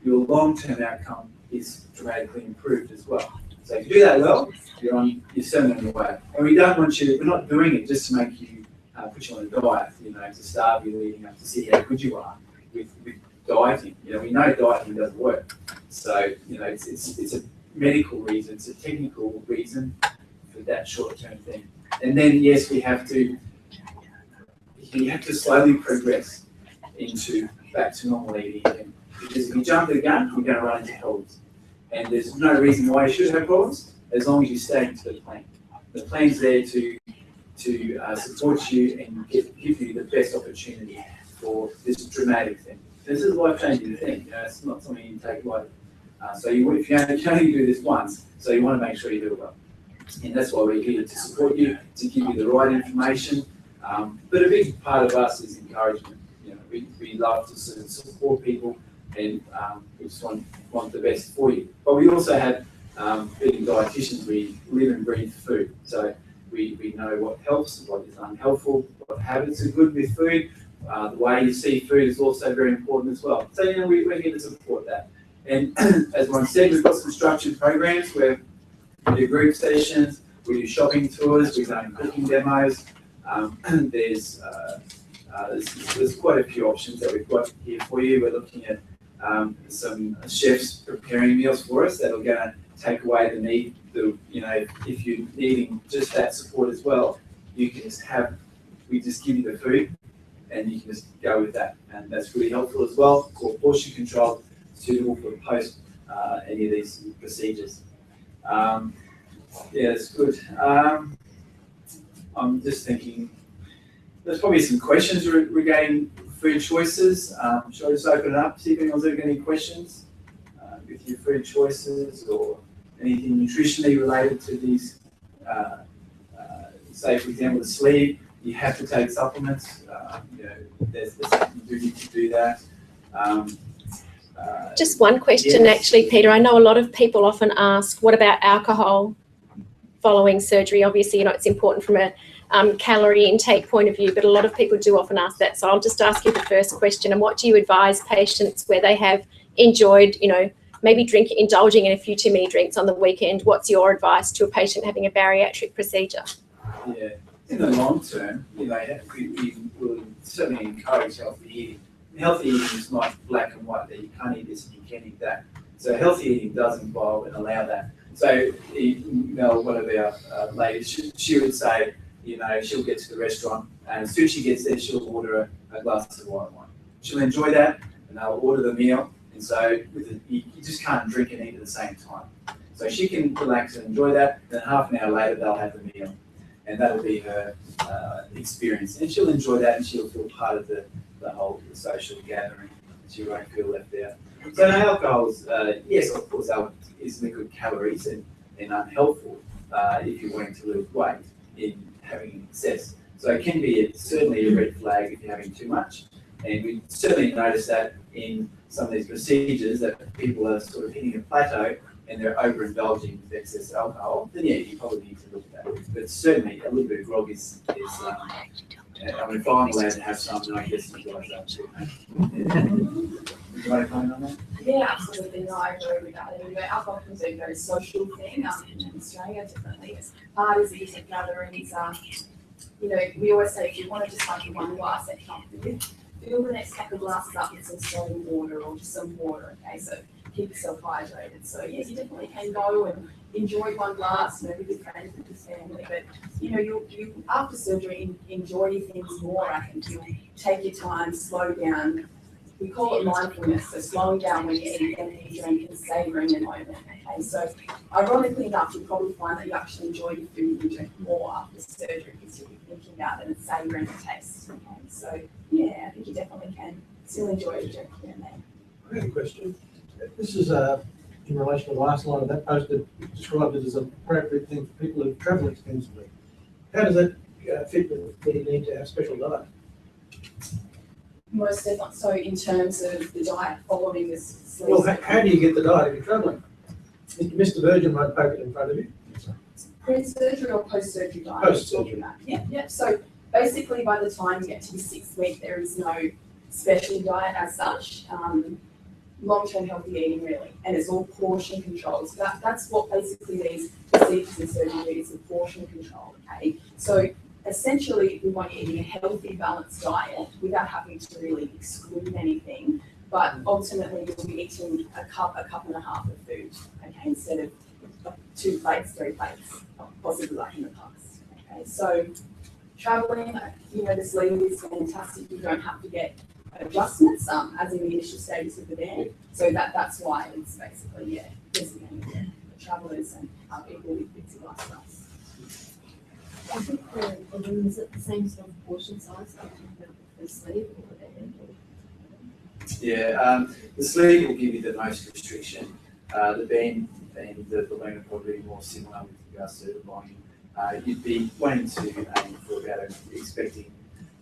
your long-term outcome is dramatically improved as well. So if you do that well, you're certainly on your way. And we're not doing it just to make you put you on a diet, to starve you leading up to see how good you are with dieting. We know dieting doesn't work. So, it's a medical reason, it's a technical reason for that short-term thing. And then, yes, you have to slowly progress back to normal eating again. Because if you jump the gun, you're going to run into problems. And there's no reason why you should have problems, as long as you stay to the plan. The plan's there to support you and give you the best opportunity for this dramatic thing. This is a life-changing thing. It's not something you take lightly. So if you can only do this once, so you want to make sure you do it well. And that's why we're here to support you, to give you the right information. But a big part of us is encouragement. We love to sort of support people, and we just want the best for you. But we also have, being dietitians, we live and breathe food. So we know what helps, what is unhelpful, what habits are good with food. The way you see food is also very important as well. So we're here to support that. And as Ron said, we've got some structured programs where we do group sessions, we do shopping tours, we've done cooking demos. There's quite a few options that we've got here for you. We're looking at some chefs preparing meals for us that are going to take away the need. If you're needing just that support as well, you can we just give you the food, and you can just go with that, and that's really helpful as well. Called portion control, suitable for post any of these procedures. Yeah, it's good. I'm just thinking, there's probably some questions regarding food choices. Shall I just open it up, see if anyone's got any questions with your food choices or anything nutritionally related to these? Say, for example, the sleeve, you have to take supplements. There's something you do need to do that. Just one question, yes. actually, Peter. I know a lot of people often ask, what about alcohol following surgery? Obviously, it's important from a calorie intake point of view, but a lot of people do often ask that. So I'll just ask you the first question. And what do you advise patients where they have enjoyed, maybe indulging in a few too many drinks on the weekend? What's your advice to a patient having a bariatric procedure? Yeah, in the long term, we will certainly encourage healthy eating. Healthy eating is not black and white, that you can't eat this and you can't eat that. So healthy eating does involve and allow that. So, one of our ladies, she would say, she'll get to the restaurant, and as soon as she gets there, she'll order a glass of white wine. She'll enjoy that, and they'll order the meal. And so you just can't drink and eat at the same time. So she can relax and enjoy that. Then half an hour later, they'll have the meal, and that'll be her experience. And she'll enjoy that, and she'll feel part of the whole social gathering. She won't feel left out. So alcohol is, yes, of course, alcohol is liquid calories and unhelpful if you're wanting to lose weight in having excess. So it can be certainly a red flag if you're having too much. And we certainly notice that in some of these procedures that people are sort of hitting a plateau and they're overindulging with excess alcohol, then yeah, you probably need to look at that. But certainly a little bit of grog is if I'm allowed to have some, then I guess you guys are too. Would you want to comment on that? Yeah, absolutely. No, I agree with that. Alcohol is a very social thing in Australia, definitely. Parties, eating gatherings, we always say if you want to just like one glass that you're comfortable with, fill the next couple of glasses up with some soda water or just some water, okay? So keep yourself hydrated. So yes, you definitely can go and enjoy one glass, with your friends, with your family, but you after surgery enjoy things more. I think you take your time, slow down. We call it mindfulness, so slowing down when you eat and you drink and savouring the moment. Okay, so ironically enough, you'll probably find that you actually enjoy your food and drink more after surgery because you'll be thinking about it and savouring the taste. Okay, so yeah, I think you definitely can still enjoy the drink here and there. I have a question. This is in relation to the last line of that post that described it as an appropriate thing for people who travel extensively. How does that fit with the need to have special diet? Most definitely. So in terms of the diet following this sleep. Well, how do you get the diet if you're travelling? Mr. Virgin won't poke it in front of you. Pre-surgery or post-surgery diet? Post-surgery. Yeah. So basically by the time you get to the 6th week, there is no special diet as such. Long-term healthy eating really, and it's all portion control. So that's what basically these procedures in surgery is, the portion control, okay? So essentially we want you eating a healthy, balanced diet without having to really exclude anything, but ultimately you'll be eating a cup and a half of food, okay, instead of 2 plates, 3 plates, possibly like in the past, okay? So traveling, the sleeve is fantastic. You don't have to get adjustments as in the initial stages of the band. So that's why it's basically, designated for travellers and people with busy lifestyles. I think is it the same sort of portion size that the sleeve or the band? Yeah, the sleeve will give you the most restriction. The band and the balloon are probably more similar with regards to the volume. You'd be wanting to aim for about expecting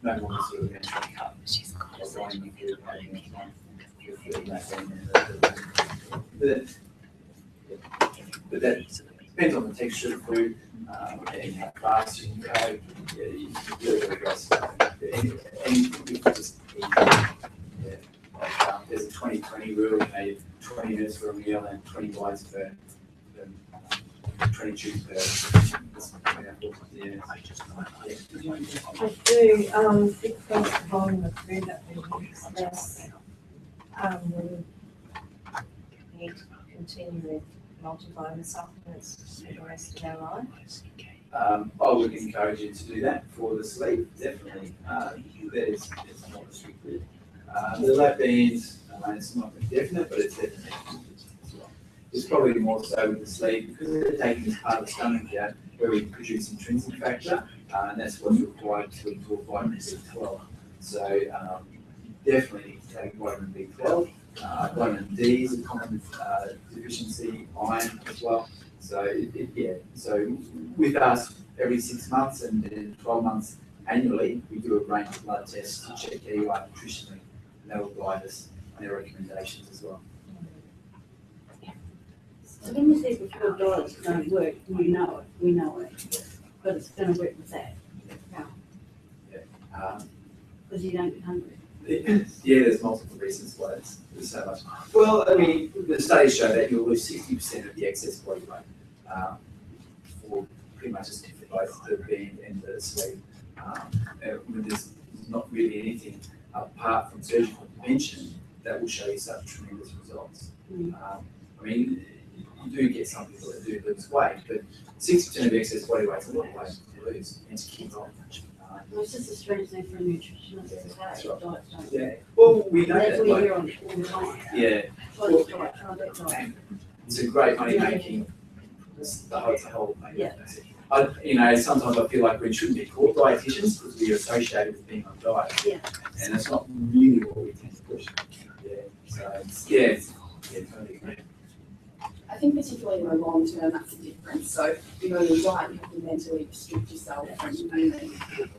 no more than sort of about 20 cups of volume if you're filling that band. But that depends on the texture of the food and how fast you can go. Yeah, you really got to go. And you can just eat. There's a 20-20 rule, 20 minutes for a meal and 20 bites per 20 tubes per. Yeah. I do, because the volume of food that we use less, we need to continue with multivitamin supplements for the rest of our life. I would encourage you to do that for the sleep, definitely. It's not restricted. The lab bands, it's not definite, but it's definitely. It's probably more so with the sleep because they're taking this part of the stomach out where we produce intrinsic factor, and that's what's required to absorb vitamin B12. So definitely need to take vitamin B12. Vitamin D is a common deficiency, iron as well. So so with us every 6 months and then 12 months annually, we do a range of blood tests to check how you are nutritionally, and that will guide us on our recommendations as well. So when you say before diets don't work, we know it, but it's going to work with that. Because you don't get hungry. Yeah, there's multiple reasons why there's so much. Well, I mean, the studies show that you'll lose 60% of the excess body weight for pretty much just for both the band and the sleep. When there's not really anything apart from surgical intervention that will show you such tremendous results. I mean, you do get some people that do lose weight, but 60% of excess body weight is a lot of weight to lose and to keep on. Well, it's just a strange thing for a nutritionist to say, diets don't work. Yeah, well, we know That's that. what you hear on all the time. Yeah, Try this diet, try that diet. it's a great money making. The whole thing. Yeah. Sometimes I feel like we shouldn't be called dietitians because we are associated with being on diet. Yeah. And that's not really what we tend to push. Yeah. So totally agree. I think particularly in the long term, that's the difference. So, your diet, you have to mentally restrict yourself from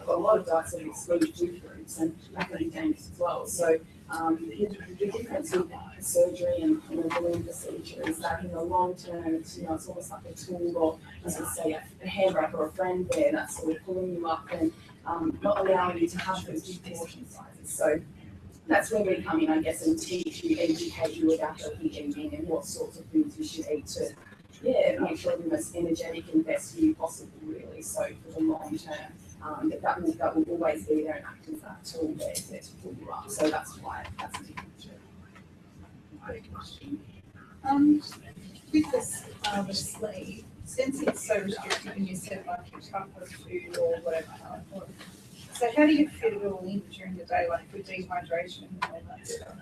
a lot of diets that exclude good foods and that can be dangerous as well. So, the difference with surgery and the balloon procedure is that in the long term, it's almost like a tool or, as I say, a hand wrap or a friend there that's sort of pulling you up and not allowing you to have those big portion sizes. So, that's where we come in, I guess, and teach you, educate you about healthy eating and what sorts of foods you should eat to, make sure you're the most energetic and best for you possible, really. So for the long term, that will always be there and act as that tool there to pull you up. So that's why that's a different With this the sleep, since it's so restricted and you said like your type of food or whatever, so how do you fit it all in during the day, like with dehydration and all that stuff?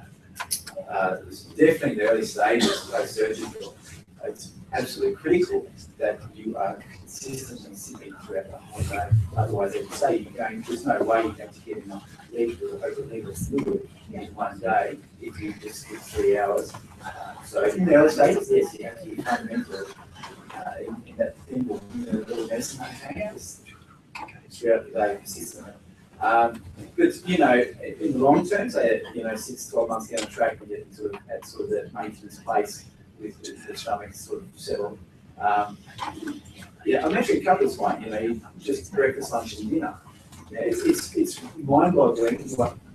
Definitely the early stages post-surgical, it's absolutely critical that you are consistently sipping throughout the whole day. Otherwise, they say there's no way you're going to get enough over a litre of fluid in one day if you just skip 3 hours. So in the early stages, yes, you have to be fundamental in that thing, little medicine hands throughout the day consistently. But in the long term, say 6 to 12 months down the track, we get sort of at sort of that maintenance place with the stomach sort of settled. I'm actually covered this one. Just breakfast, lunch, and dinner. Yeah, it's mind-boggling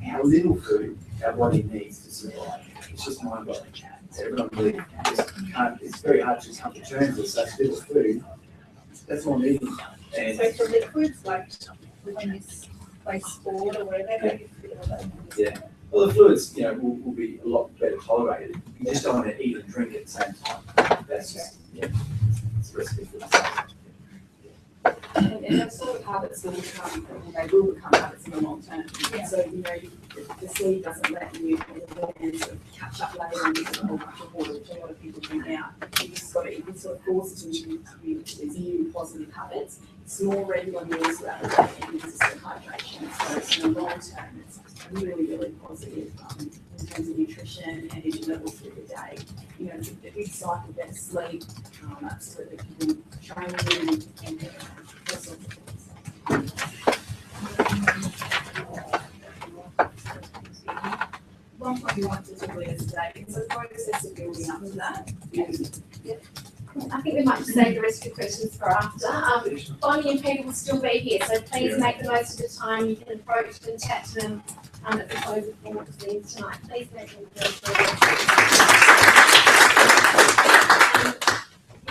how little food our body needs to survive. It's just mind-boggling. Everyone really just can't. It's very hard to just come to terms with such little food. That's all needed. And So for liquids, like when you play sport or whatever, how do you feel about that? Well, the fluids, will be a lot better tolerated. You just don't want to eat and drink at the same time. That's just, it's a recipe for the And those sort of habits will become habits in the long term. Yeah. So, the sleep doesn't let you and sort of catch up later and use a whole bunch of water, which a lot of people do now. You sort of force you to these new positive habits. Small regular meals throughout the day and consistent hydration. So in the long term, it's really, really positive in terms of nutrition, energy levels through the day. The big cycle, better sleep, absolutely training and those sorts of things. One point you want to do is today, it's a process of building up to that. I think we might just save the rest of the questions for after. Bonnie and Peter will still be here, so please make the most of the time. You can approach and chat to them at the close of the meetings tonight. Please make them feel free.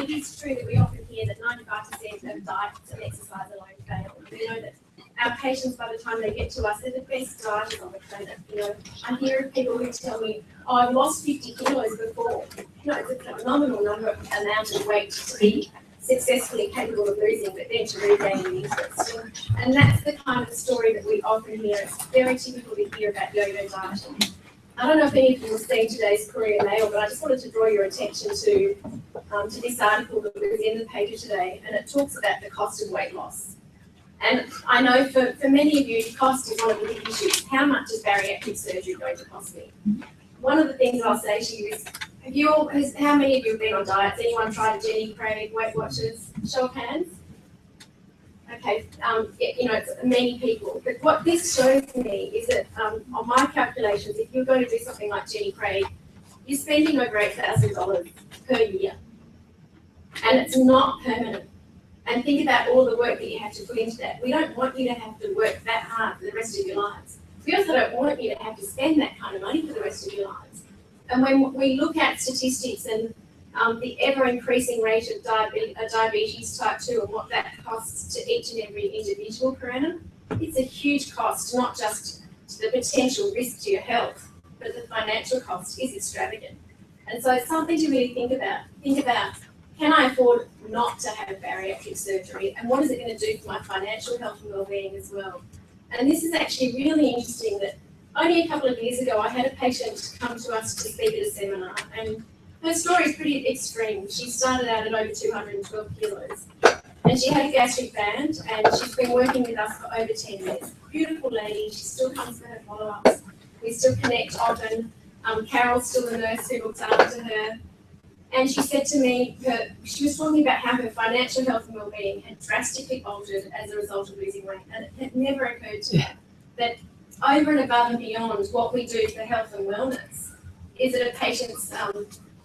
It is true that we often hear diets and exercise alone fail. We know that our patients, by the time they get to us, they're the best dieters on the planet. You know, I hear of people who tell me, "Oh, I've lost 50 kilos before." You know, it's a phenomenal amount of weight to be successfully capable of losing, but then to regain the interest. And that's the kind of story that we often hear. It's very typical to hear about yo-yo dieting. I don't know if any of you have seen today's Courier Mail, but I just wanted to draw your attention to this article that was in the paper today, and it talks about the cost of weight loss. And I know for many of you, cost is one of the big issues. How much is bariatric surgery going to cost me? One of the things I'll say to you is, how many of you have been on diets? Anyone tried a Jenny Craig, Weight Watchers? Show of hands. Okay, you know, it's many people. But what this shows me is that on my calculations, if you're going to do something like Jenny Craig, you're spending over $8,000 per year. And it's not permanent. And think about all the work that you have to put into that. We don't want you to have to work that hard for the rest of your lives. We also don't want you to have to spend that kind of money for the rest of your lives. And when we look at statistics and the ever-increasing rate of diabetes type 2 and what that costs to each and every individual per annum, it's a huge cost, not just to the potential risk to your health, but the financial cost is extravagant. And so it's something to really think about. Think about, can I afford not to have bariatric surgery? And what is it going to do for my financial health and well-being as well? And this is actually really interesting that only a couple of years ago, I had a patient come to us to speak at a seminar, and her story is pretty extreme. She started out at over 212 kilos, and she had a gastric band, and she's been working with us for over 10 years. Beautiful lady, she still comes for her follow-ups. We still connect often. Carol's still the nurse who looks after her. And she said to me, she was talking about how her financial health and well-being had drastically altered as a result of losing weight. And it had never occurred to her that over and above and beyond what we do for health and wellness is that a patient's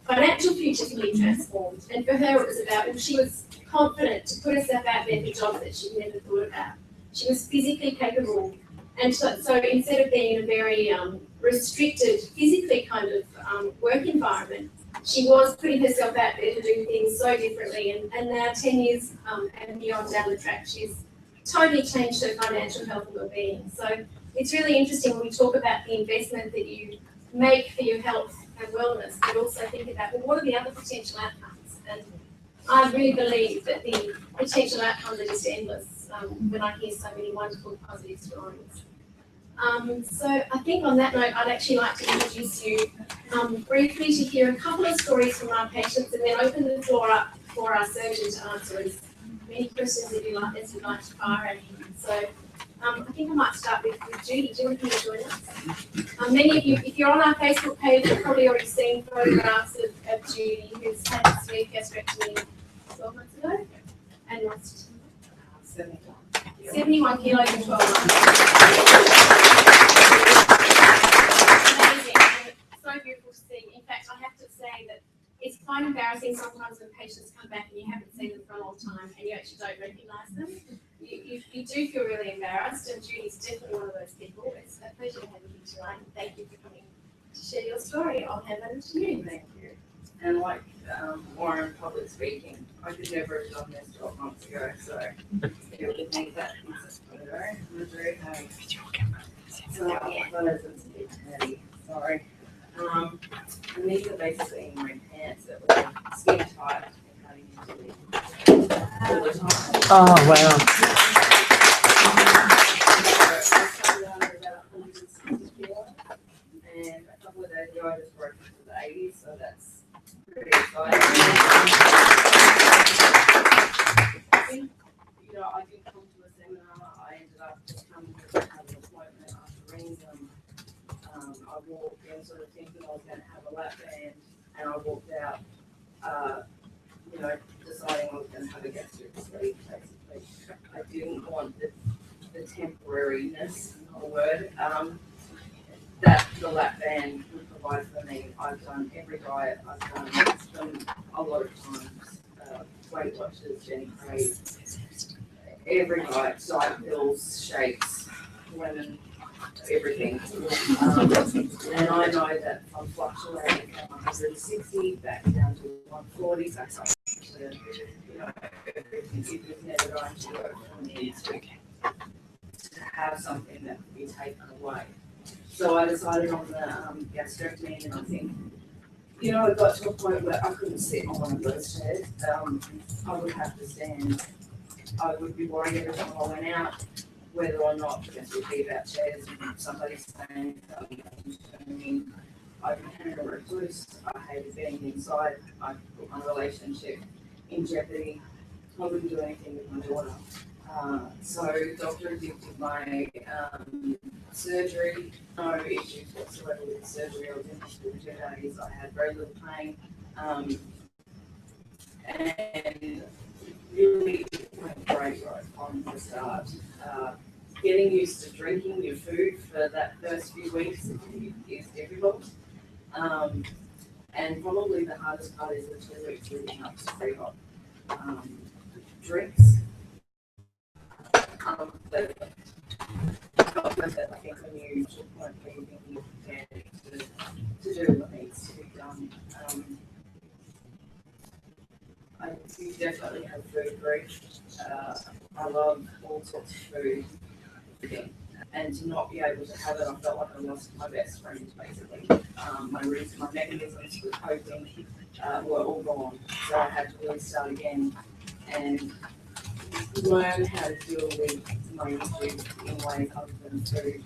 financial future can be transformed. And for her, it was about, well, she was confident to put herself out there for jobs that she'd never thought about. She was physically capable. And so instead of being in a very restricted, physically kind of work environment, she was putting herself out there to do things so differently. And now 10 years and beyond down the track, she's totally changed her financial health and well-being. So it's really interesting when we talk about the investment that you make for your health and wellness, but also think about, well, what are the other potential outcomes? And I really believe that the potential outcomes are just endless when I hear so many wonderful positive stories. So I think on that note, I'd actually like to introduce you briefly to hear a couple of stories from our patients and then open the floor up for our surgeon to answer as many questions as you'd like to fire at him. So I think I might start with Judy. Judy, can you join us? Many of you, if you're on our Facebook page, you've probably already seen photographs of Judy, who's had a sleeve gastrectomy 12 months ago and lost 71 kilos in 12 months. Amazing. So beautiful to see. In fact, I have to say that it's quite embarrassing sometimes when patients come back and you haven't seen them for a long time and you actually don't recognise them. You do feel really embarrassed, and Judy's definitely one of those people. It's a pleasure to have you here tonight. Thank you for coming to share your story. I'll hand over to you. Thank you. And like Warren, public speaking, I could never have done this 12 months ago, so you would think that is a photo. I'm very happy. So photos and some petty. Sorry. And these are basically in my pants that were skin tight and cutting into me all the time. Oh, wow. I started out at about 160 kilos, and a couple of days ago I just broke into the 80s, so that's pretty exciting. You know, I did come to a seminar. I ended up just coming to have an appointment after ringing them. I walked in sort of thinking I was going to have a lap band, and I walked out, you know, deciding I was going to have a gastric sleeve, basically. I didn't want the temporariness of the word that the lap band would provide for me. I've done every diet. I've done a lot of times. Weight Watchers, Jenny Craig, every diet pills, shakes, women, everything. And I know that I'm fluctuating from 160 back down to 140, back up to to, you know, it was never going to work for me to have something that could be taken away. So I decided on the gastrectomy, and I think, you know, it got to a point where I couldn't sit on one of those chairs. I would have to stand. I would be worried every time I went out whether or not this would be about chairs and somebody saying something to me. I became a recluse. I hated being inside. I put my relationship in jeopardy. I wouldn't do anything with my daughter. So the doctor addicted my surgery. No issues whatsoever with the surgery. I was in hospital 2 days. I had very little pain. And really went great right from the start. Getting used to drinking your food for that first few weeks is difficult. And probably the hardest part is the 2 weeks leading up to pre-op. Drinks. But not worth it, I think, when you won't be thinking prepared to do what needs to be done. I do definitely have food grief. I love all sorts of food. And to not be able to have it, I felt like I lost my best friend, basically. My mechanisms for coping were all gone. So I had to really start again and learn how to deal with my issues in ways other than food.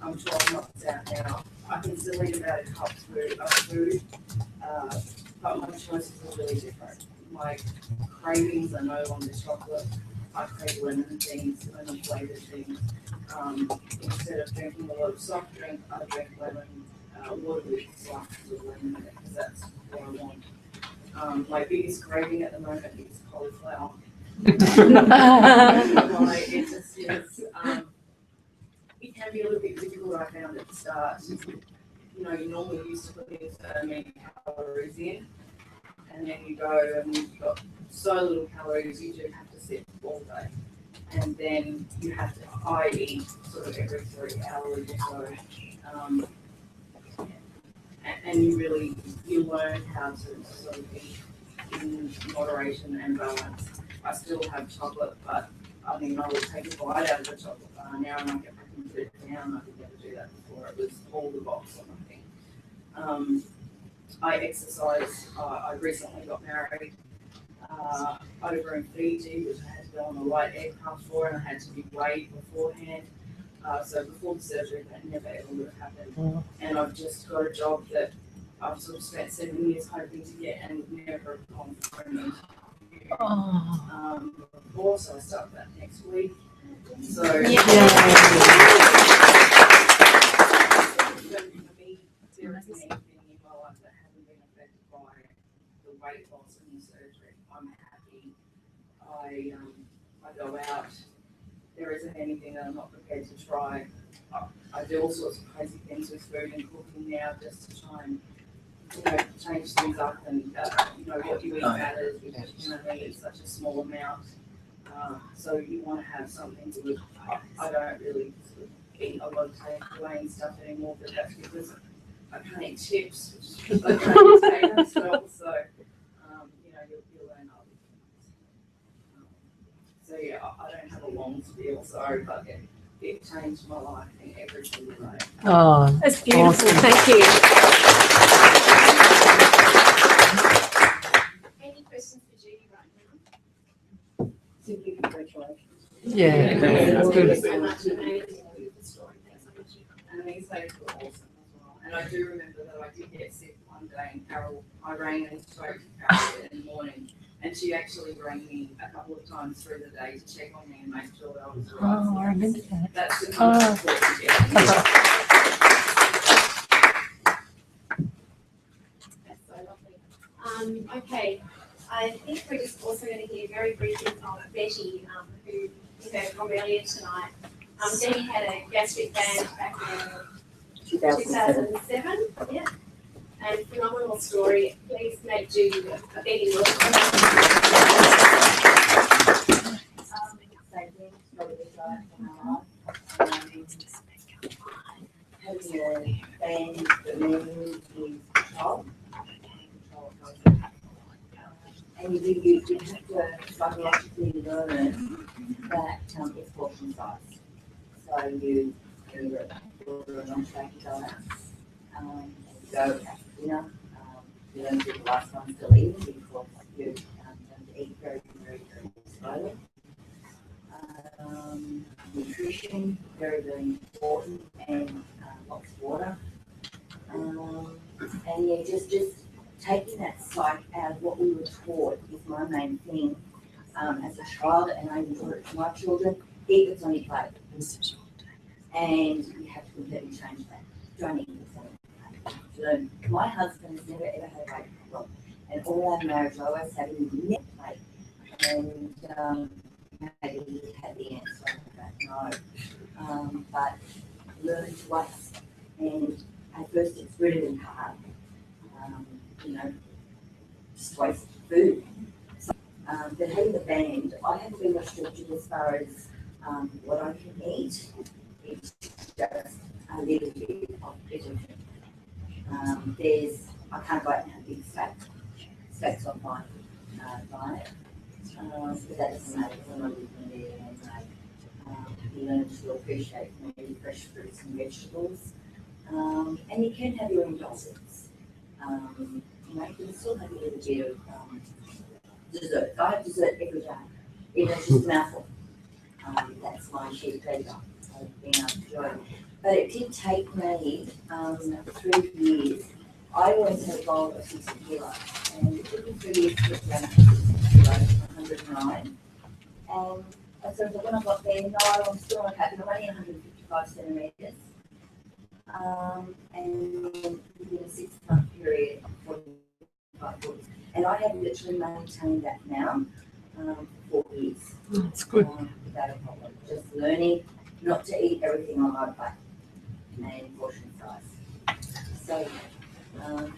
I'm 12 months out now. I can still eat about a cup of food, but my choices are really different. My cravings are no longer chocolate. I crave lemon things, lemon flavored things. Instead of drinking a lot of soft drink, I drink lemon water with slices of lemon in it, because that's what I want. My biggest craving at the moment is cauliflower. It just is, it can be a little bit difficult, I found at the start. You know, you normally used to put in so many calories in, and then you go and you've got so little calories, you do have to sit all day. And then you have to, I eat sort of every 3 hours or so. And you learn how to sort of eat in moderation and balance. I still have chocolate, but I mean, I will take a bite out of the chocolate bar now and I get back and put it down. I could never do that before. It was all the box or nothing. I exercise. I recently got married over in Fiji, which I had to go on a light aircraft for, and I had to be weighed beforehand. So before the surgery, that never ever would have happened. And I've just got a job that I've sort of spent 7 years hoping to get and would never have gone for an interview. Before, so I start that next week. So for me, there isn't anything in my life that hasn't been affected by the weight loss and the surgery. I'm happy. I go out. There isn't anything that I'm not prepared to try. I do all sorts of crazy things with food and cooking now just to try and, you know, change things up and, you know, what you eat matters because, you know, it's such a small amount. So you want to have something good. I don't really sort of eat a lot of takeaway and stuff anymore, but that's because I can't eat chips, which is I can't eat potato stuff, so, you know, you'll learn other things. So yeah, I don't have a long spiel, sorry, but it changed my life in every single way. Oh, that's beautiful. Awesome. Thank you. Any questions for Judy right now? Simply congratulations. Yeah, that's Thank you good. so much. And beautiful story. Thanks so much. And these ladies were awesome as well. And I do remember that I did get sick one day and I rang and spoke to Carol in the morning. And she actually rang me a couple of times through the day to check on me and make sure that I was all right. Oh, I remember that. That's the kind of support you get. That's so lovely. Okay, I think we're just also going to hear very briefly from Betty, who you heard from earlier tonight. Betty had a gastric band back in 2007. Yeah. And phenomenal story. Please make Judy a Betty welcome. Having a band that means is top. And you have to psychologically learn that it's portion size. So you order an on-track diet, go after dinner, you don't do the last one still eating because you have to eat very, very, very slowly. Nutrition, very, very important, and lots of water. And yeah, just taking that psych out of what we were taught is my main thing as a child, and I even taught it to my children. Eat what's on your plate. And you have to completely change that. Don't eat what's on your plate. So my husband has never ever had a weight problem, and all our marriage I always had him in the plate. And maybe he had the answer, I don't know. But learn to waste. And at first it's really hard. Just waste food. So, but having the band, I haven't been restricted as far as what I can eat. It's just a little bit of everything. I can't go out and have big steaks on my diet. But that doesn't matter because I'm not living there, and you learn to appreciate maybe fresh fruits and vegetables. And you can have your indulgence. You can still have a little bit of dessert. I have dessert every day, even if it's just a mouthful. That's my sheer pleasure of being able to enjoy it. But it did take me 3 years. I always had a goal of 60 kilos, and it took me 3 years to get down to 60 kilos, 109. And I sort of when I got there, no, I'm still not happy. I'm only 155 centimetres. And within a 6-month period, 45. And I have literally maintained that now for 4 years. That's good. Without a problem. Just learning not to eat everything on my plate and portion size. So,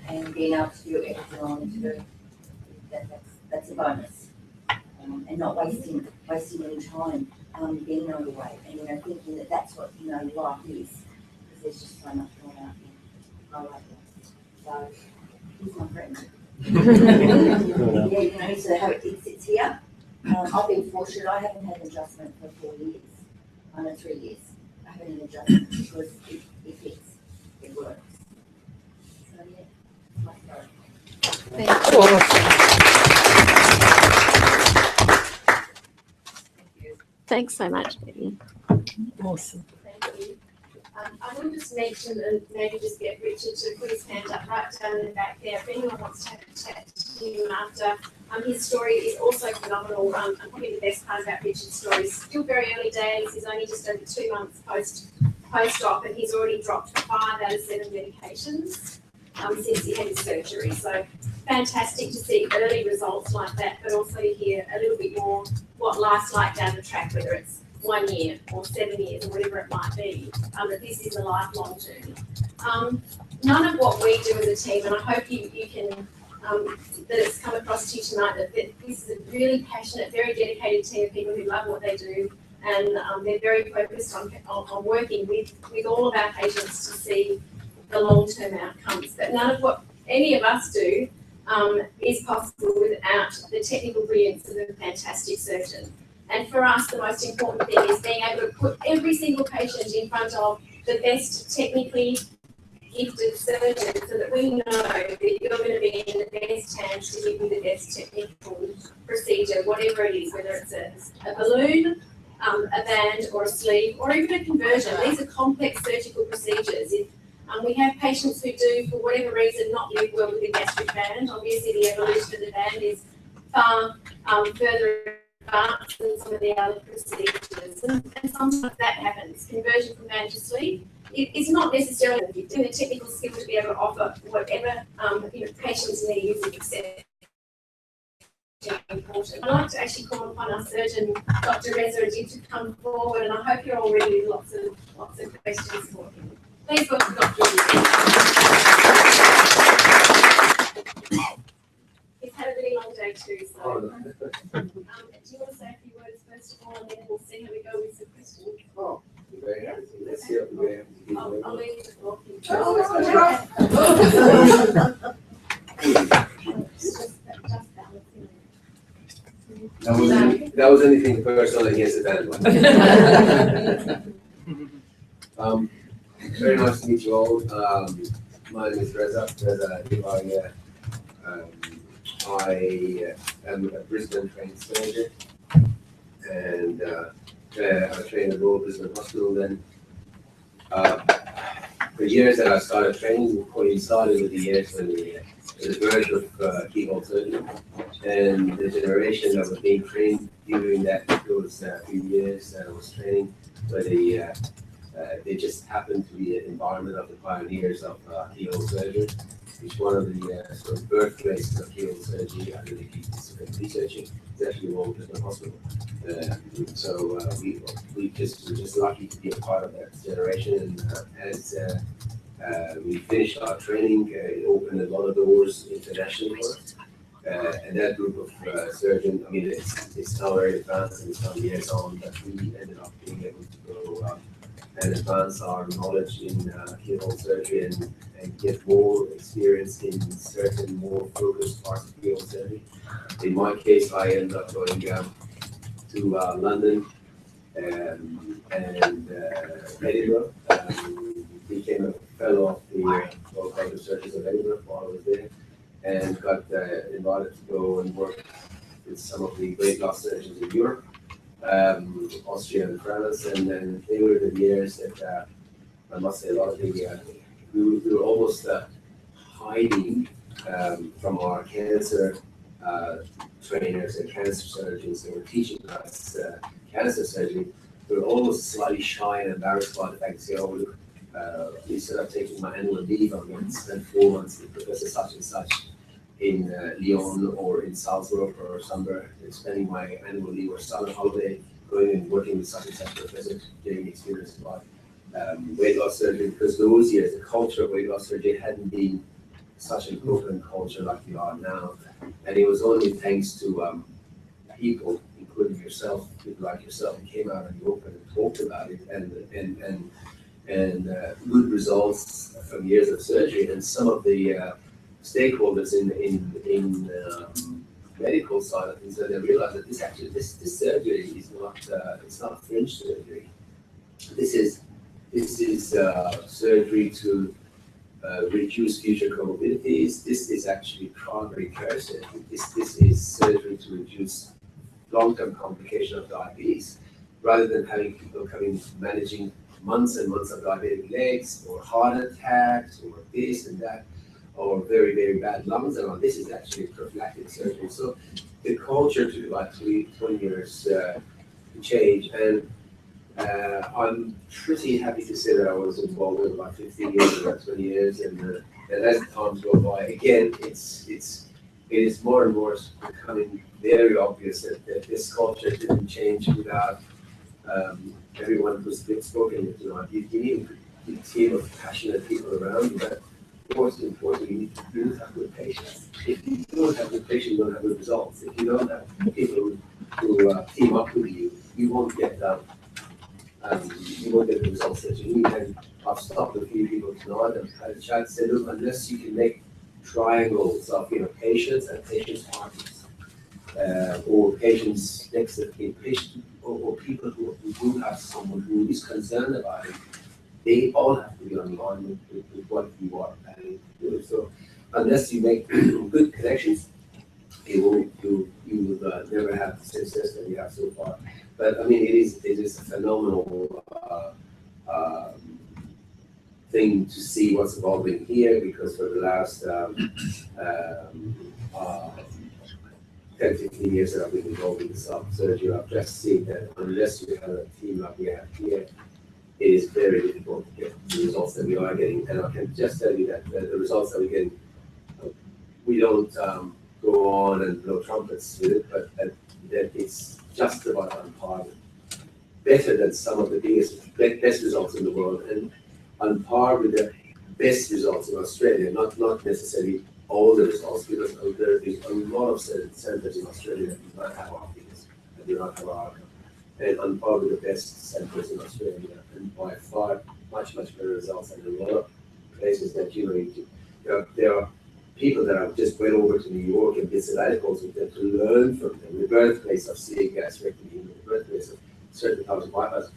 and being able to do everything I want to do, that's a bonus. And not wasting any time being overweight and thinking that that's what life is. Because there's just so much going out there. I like that. So he's my friend. Yeah, so it sits here. I've been fortunate. I haven't had an adjustment for 4 years. 3 years. I haven't had an adjustment because it fits. It works. So yeah, my story. Thank you. Thanks so much, Betty. Awesome. Thank you. I will just mention and maybe just get Richard to put his hand up right down in the back there. If anyone wants to have a chat to him after, his story is also phenomenal. And probably the best part about Richard's story is still very early days. He's only just over 2 months post-op, and he's already dropped 5 out of 7 medications since he had his surgery. So fantastic to see early results like that, but also to hear a little bit more what life's like down the track, whether it's 1 year or 7 years or whatever it might be, that this is a lifelong journey. None of what we do as a team, and I hope you can, that it's come across to you tonight, that this is a really passionate, very dedicated team of people who love what they do, and they're very focused on working with all of our patients to see the long-term outcomes. But none of what any of us do is possible without the technical brilliance of a fantastic surgeon. And for us, the most important thing is being able to put every single patient in front of the best technically gifted surgeon so that we know that you're going to be in the best hands to give you the best technical procedure, whatever it is, whether it's a balloon, a band or a sleeve, or even a conversion. These are complex surgical procedures. If we have patients who do, for whatever reason, not live well with a gastric band, obviously the evolution of the band is far further advanced than some of the other procedures, and sometimes that happens. Conversion from band to sleeve is not necessarily in the technical skill to be able to offer whatever patients need, etc. Important. I'd like to actually call upon our surgeon, Dr. Reza Adib, to come forward, and I hope you're all ready with lots of questions for him. Please welcome Dr. Adib. He's had a really long day too, so do you want to say a few words first of all, and then we'll see how we go with some questions? Oh, very happy. Let's see what we have. I'll leave it for you. Just balancing. That was anything personal against the band. Very nice to meet you all. My name is Reza. I am a Brisbane trained surgeon, and I trained at Royal Brisbane Hospital then. The years that I started training coincided with the years when the birth of keyhole surgery, and the generation that was being trained during those few years that I was training, where they just happened to be an environment of the pioneers of keyhole surgery, which one of the sort of birthplaces of keyhole surgery I really keep researching is actually Royal Brisbane Hospital. So we're just lucky to be a part of that generation, and as we finished our training, it opened a lot of doors internationally for us. And that group of surgeons, I mean, it's now very advanced and it's now years on, but we ended up being able to go and advance our knowledge in keyhole surgery and get more experience in certain more focused parts of keyhole surgery. In my case, I ended up going to London and Edinburgh. Became a fellow of the Royal College of Surgeons of Edinburgh while I was there, and got invited to go and work with some of the weight loss surgeons in Europe, Austria and France, and then they were the years that I must say a lot of the we were almost hiding from our cancer trainers and cancer surgeons that were teaching us cancer surgery. We were almost slightly shy and embarrassed by the fact to say, oh look, instead of taking my annual leave, I'm going to spend 4 months with Professor such and such in Lyon or in Salzburg or somewhere, spending my annual leave or summer holiday going and working with such and such professor, getting experience about weight loss surgery, because those years, the culture of weight loss surgery hadn't been such an open culture like we are now. And it was only thanks to people, including yourself, people like yourself, who came out in the open and talked about it, and good results from years of surgery. And some of the stakeholders in medical side of things, that they realized that this surgery is not it's not fringe surgery. This is surgery to reduce future comorbidities. This is actually primary care surgery. This is surgery to reduce long-term complication of diabetes, rather than having people managing months and months of diabetic legs or heart attacks or this and that, or very, very bad lungs and all. This is actually prophylactic surgery. So the culture took about 20 years to change, and I'm pretty happy to say that I was involved with about 15 years, about 20 years, and as the times go by, again, it is more and more becoming very obvious that this culture didn't change without everyone who's been spoken with. You need a team of passionate people around you, but most importantly, you need to have good patients. If you don't have good patients, you don't have good results. If you don't have people who team up with you, you won't get the results that you need. And I've stopped a few people tonight and had a chat and said, look, unless you can make triangles of patients and patients' partners, or patients next to patient, or people who do have someone who is concerned about it, they all have to be on line with what you are planning to do. So unless you make good connections, you will never have the success that you have so far. But I mean, it is a phenomenal thing to see what's evolving here, because for the last 10, 15 years that I've been involved in the surgery, I've just seen that unless you have a team like we have here, it is very difficult to get the results that we are getting. And I can just tell you that the results that we're getting, we don't go on and blow trumpets with it, but that it's just about on par, better than some of the best results in the world, and on par with the best results in Australia, not necessarily all the results, because there is a lot of centers in Australia that do not have our figures, that do not have our, and on par with the best centers in Australia, and by far much better results than a lot of places that there are people that have just went over to New York and did sabbaticals with them to learn from them, the birthplace of CA gastrectomy, the birthplace of certain types of bypass.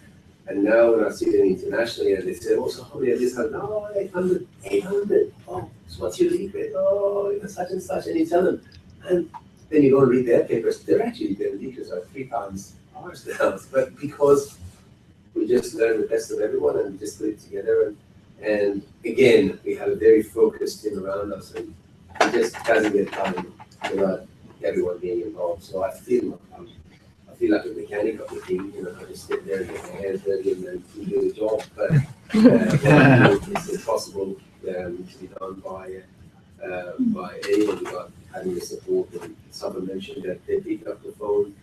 And now when I see them internationally and they say, oh, so how many of this? No, 800, 800. Oh, so what's your lead rate? Oh, it's such and such. And you tell them. And then you go and read their papers. They're actually, their leaders are 3 times ours now. But because we just learn the best of everyone and we just put it together. And again, we have a very focused team around us and it just doesn't get done without everyone being involved. So I feel like a mechanic of the thing, you know, I just sit there and get my hands dirty and then do the job. But it's impossible to be done by anyone without having the support. And someone mentioned that they pick up the phone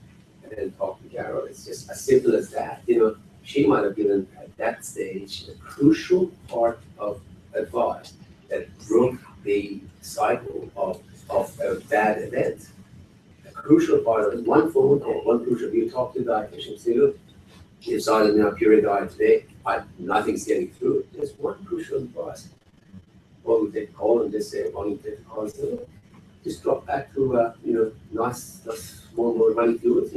and talk to Carol. It's just as simple as that. You know, she might have given at that stage a crucial part of advice that broke the cycle of a bad event. A crucial part of it, one phone call, one crucial, you talk to the dietitian, say, look, you decided on a pure diet today, nothing's getting through. There's one crucial advice. Or we take a call and just say, why don't you take a call and say, look, just drop back to, nice, small more money fluids,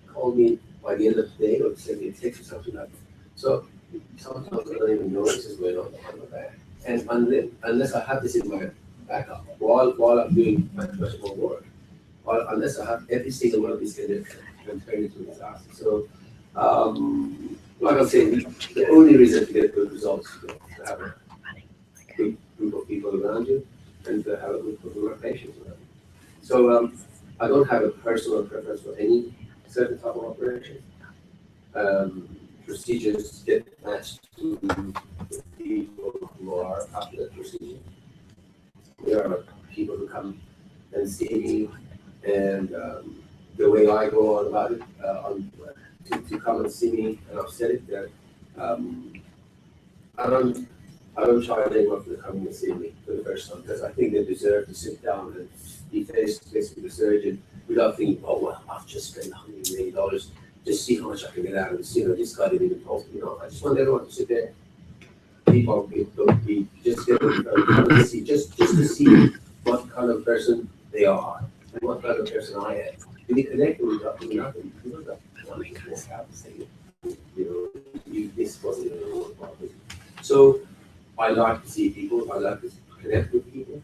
call me by the end of the day or send me a text or something like that. So sometimes I don't even know this is going on behind my back. And unless I have this in my backup while I'm doing much more work, unless I have every single one of these connections and turn it to a disaster. So, like I'm saying, the only reason to get good results is to have a good group of people around you and to have a good group of patients around you. So, I don't have a personal preference for any certain type of operation. Procedures get matched to the people who are after the procedure. There are people who come and see me, and the way I go on about it, to come and see me, and I've said it that I don't charge anyone for coming and seeing me for the first time because I think they deserve to sit down and be face to face with the surgeon without thinking, oh well, I've just spent $100 million. Just see how much I can get out of this. This guy didn't even talk. I just want everyone to sit there. People just get to see, just to see what kind of person they are and what kind of person I am. When you connect with nothing, you know that one this happens to you. This wasn't even a problem. So I like to see people. I like to connect with people.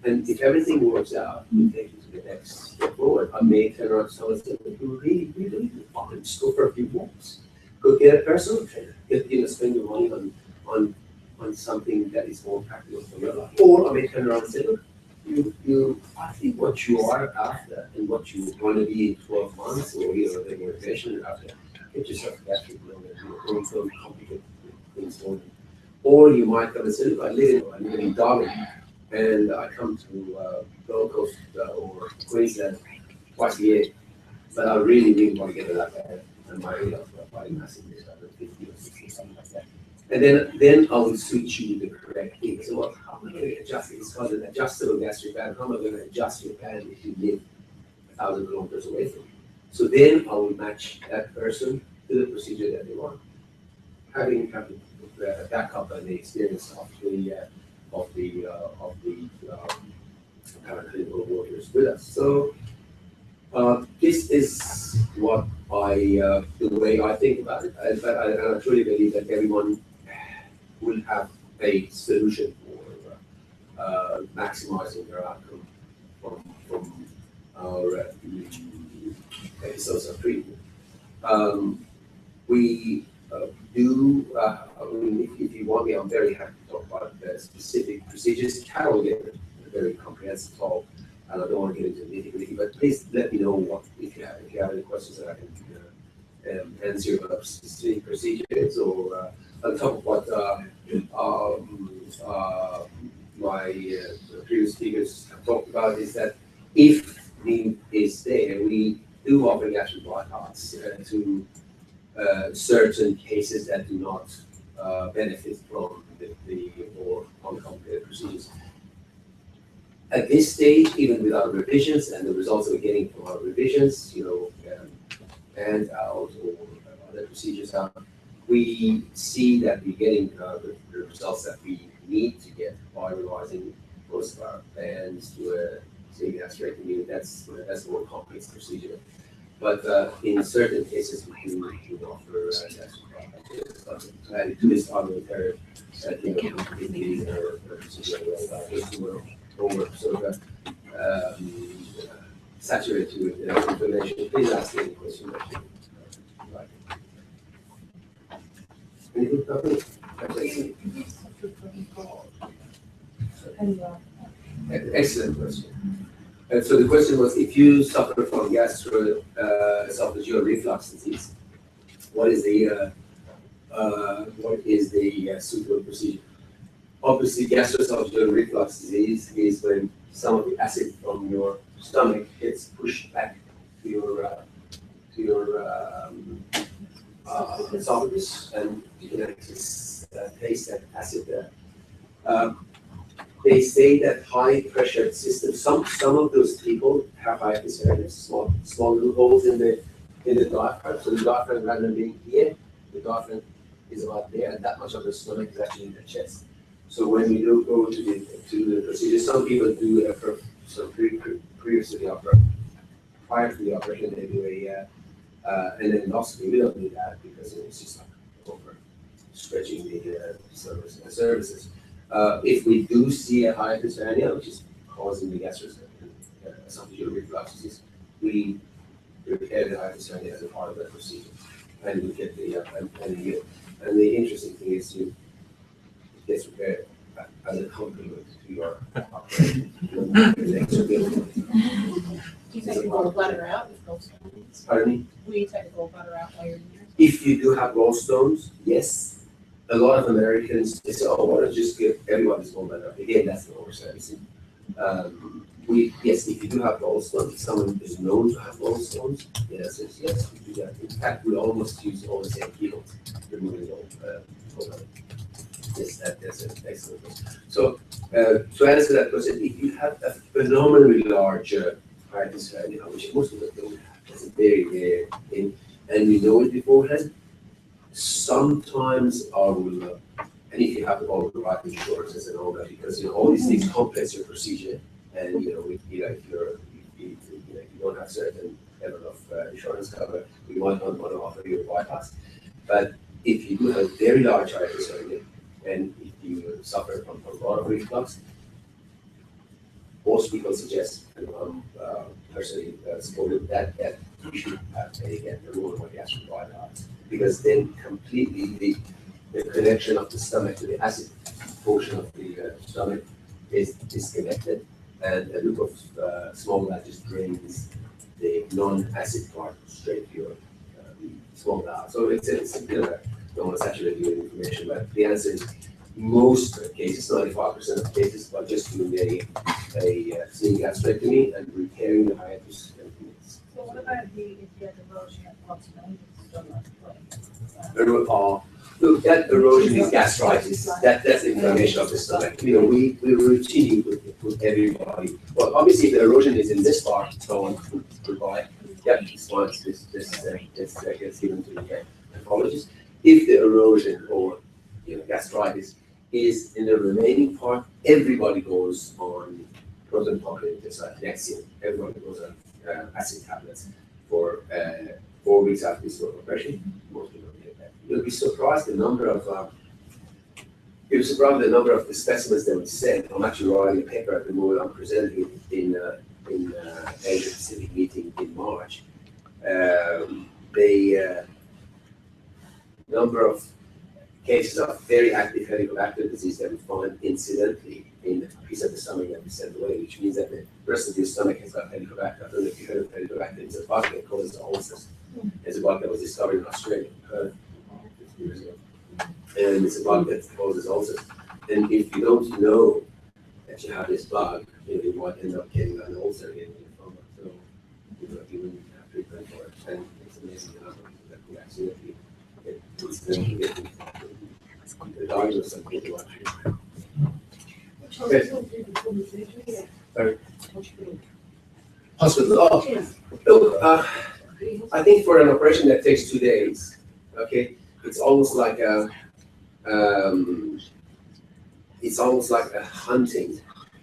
And if everything works out, we take it to the next step forward. I may turn around to someone and say, you really fine, just go for a few walks. Go get a personal trainer. Spend your money on something that is more practical for your life. Or I may turn around and say, look, I think what you are after and what you want to be in 12 months or the motivation you're after, get yourself a gastric loan and don't complicate things for you. Or you might come and say, look, I live in Darwin. And I come to Gold Coast or Queensland twice a year, but I really want to get it up there. And my body mass index is 50 or 60, something like that. And then I will switch you the correct thing. So how am I going to adjust it? It's called an adjustable gastric band. How am I going to adjust your band if you live 1,000 kilometers away from you? So then I will match that person to the procedure that they want. Having the backup and the experience of the clinical workers with us. So this is what the way I think about it. And I truly believe that everyone will have a solution for maximizing their outcome from our episodes of treatment. We do, if you want me, I'm very happy to talk about the specific procedures. Carol gave a very comprehensive talk, and I don't want to get into nitty-gritty, but please let me know if you have any questions that I can answer about specific procedures or on top of what my previous speakers have talked about is that if need is there, we do offer gastric bypass to certain cases that do not benefit from the more uncomplicated procedures. At this stage, even with our revisions and the results that we're getting from our revisions, and our other procedures, we see that we're getting the results that we need to get by revising most of our bands were seeing gastrectomy. That's a more complex procedure. But in certain cases, we can offer gastrectomy. To this arbitrary, sort of saturated with information. Please ask any question that you like. Anything else? Excellent question. And so the question was, if you suffer from esophageal reflux disease, what is the suitable procedure? Obviously, gastroesophageal reflux disease is when some of the acid from your stomach gets pushed back to your esophagus, and you can actually taste that acid there. They say that high pressure systems, some of those people have hiatus hernias, small little holes in the diaphragm. So the diaphragm, rather than being here, the diaphragm is about there, and that much of the stomach is actually in the chest. So when you do go to the procedure, some people do previous to the operation, prior to the operation, they do an endoscopy. We don't do that because it's just like over stretching the services. If we do see a hiatus hernia, which is causing the gastroesophageal reflux disease, we repair the hiatus hernia as a part of that procedure, and we get and the interesting thing is it gets repaired as a complement to your operation. Do you take the gallbladder out with gallstones? Pardon me? Will you take the gallbladder out while you're in there? If you do have gallstones, yes. A lot of Americans, they say, oh, why don't you just give everybody's gallbladder? Again, that's the overservicing. Yes, if you do have gallstones, if someone is known to have gallstones, yes, we do that. In fact, we almost use all the same keyboard, removing gallbladder. Yes, that's an excellent one. So, to answer that question, if you have a phenomenally large hiatus hernia, which most of them don't have, that's a very rare thing, and we know it beforehand, sometimes I will, and if you have all the right insurances and all that, because all these things complex your procedure, and if you don't have certain level of insurance cover, we might not want to offer you a bypass. But if you do have very large hiatus hernia, and if you suffer from a lot of reflux, most people suggest, and I'm personally supportive that you should have a removal of gastric bypass, because then completely the connection of the stomach to the acid portion of the stomach is disconnected, and a loop of small bowel just drains the non-acid part straight to your small bowel. So it's a bit of a, don't want to saturate you with information, but the answer is most cases, 95% of cases, by just doing a seeing gastrectomy and repairing the hiatus. So what about if you had erosion at the bottom of the stomach? Look, that erosion is gastritis. That's inflammation of the stomach. We routinely put everybody. Well, obviously, if the erosion is in this part, someone would buy. Yep, this gets given to the pathologist. If the erosion or gastritis is in the remaining part, everybody goes on proton pump Nexium. Everybody goes on acid tablets for 4 weeks after this sort of operation. Most people get that. You'll be surprised the number of the specimens that we send. I'm actually writing a paper at the moment. I'm presenting in Asia Pacific meeting in March. The number of cases of very active helicobacter disease that we find incidentally in a piece of the stomach that we send away, which means that the rest of your stomach has got helicobacter. I don't know if you heard of helicobacter. It's a bug that causes ulcers. It's a bug that was discovered in Australia 50 years ago. And it's a bug that causes ulcers. And if you don't know that you have this bug, you might end up getting an ulcer in your stomach. So you wouldn't have treatment for it. And it's amazing the number of people that we accidentally Hospital. Look, I think for an operation that takes 2 days, okay, it's almost like a hunting.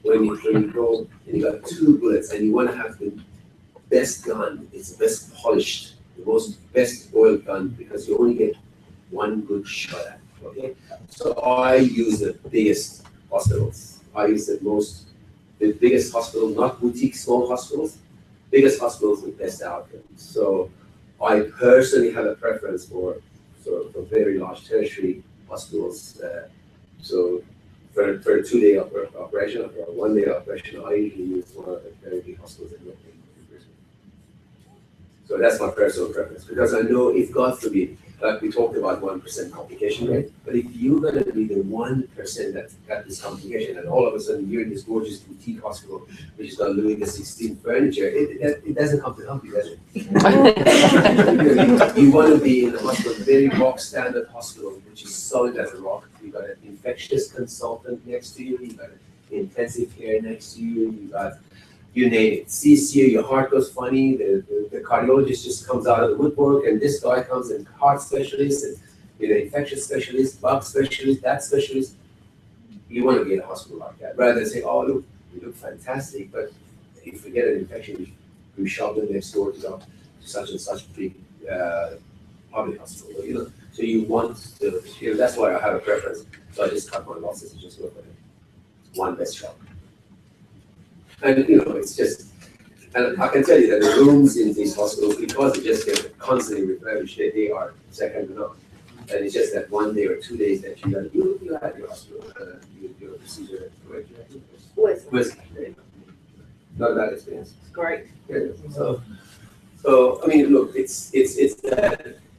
when you go and you got 2 bullets and you want to have the best gun, it's the best polished, the best oiled gun, because you only get 1 good shot at it, okay? So I use the biggest hospitals. I use the biggest hospitals, not boutique small hospitals, biggest hospitals with best outcomes. So I personally have a preference for sort of very large tertiary hospitals. So for a 2-day operation, or a 1-day operation, I usually use one of the very big hospitals in Brisbane. So that's my personal preference, because I know if God forbid, like we talked about 1% complication rate, but if you're going to be the 1% that's got this complication, and all of a sudden you're in this gorgeous boutique hospital, which has got Louis XVI furniture, it doesn't come to help you, does it? You want to be in a hospital, very rock standard hospital, which is solid as a rock. You've got an infectious consultant next to you, you've got an intensive care next to you, you've got, you name it, sees you, your heart goes funny, the cardiologist just comes out of the woodwork, and this guy comes and heart specialist, and infectious specialist, bug specialist, that specialist. You want to be in a hospital like that, rather than say, oh, look, you look fantastic, but if we get an infection, we shove them next door to such and such big public hospital, So you want to, that's why I have a preference. So I just cut my losses and just go for the 1 best shot. And it's just, and I can tell you that the rooms in these hospitals, because they just get constantly refurbished, they are second to none. And it's just that 1 day or 2 days that you have your hospital, your procedure. Not a bad experience. Great. Yeah. So I mean, look, it's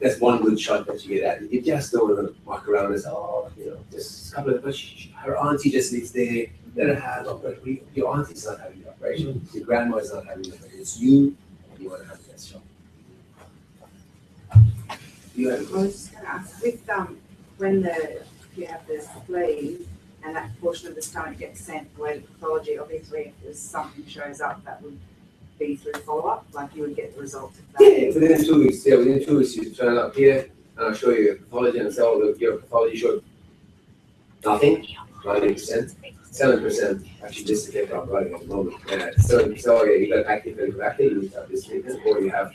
that's 1 good shot that you get at it. You just don't want to walk around and say, oh, just a couple of, but her auntie just lives there. Let her have, but your auntie's not having the operation. Your grandma's not having the operation. It's you, and you want to have the best shot. You have. I was just going to ask, with when you have the sleeve and that portion of the stomach gets sent away to pathology, obviously if there's something shows up, that would be through follow-up, like you would get the results of that. Yeah, within 2 weeks. Yeah, within 2 weeks you turn up here, and I'll show you your pathology and say, oh, look, your pathology showed nothing, 90%. 7% actually dislocate our body at the moment. So you got active and active, you have this treatment, or you have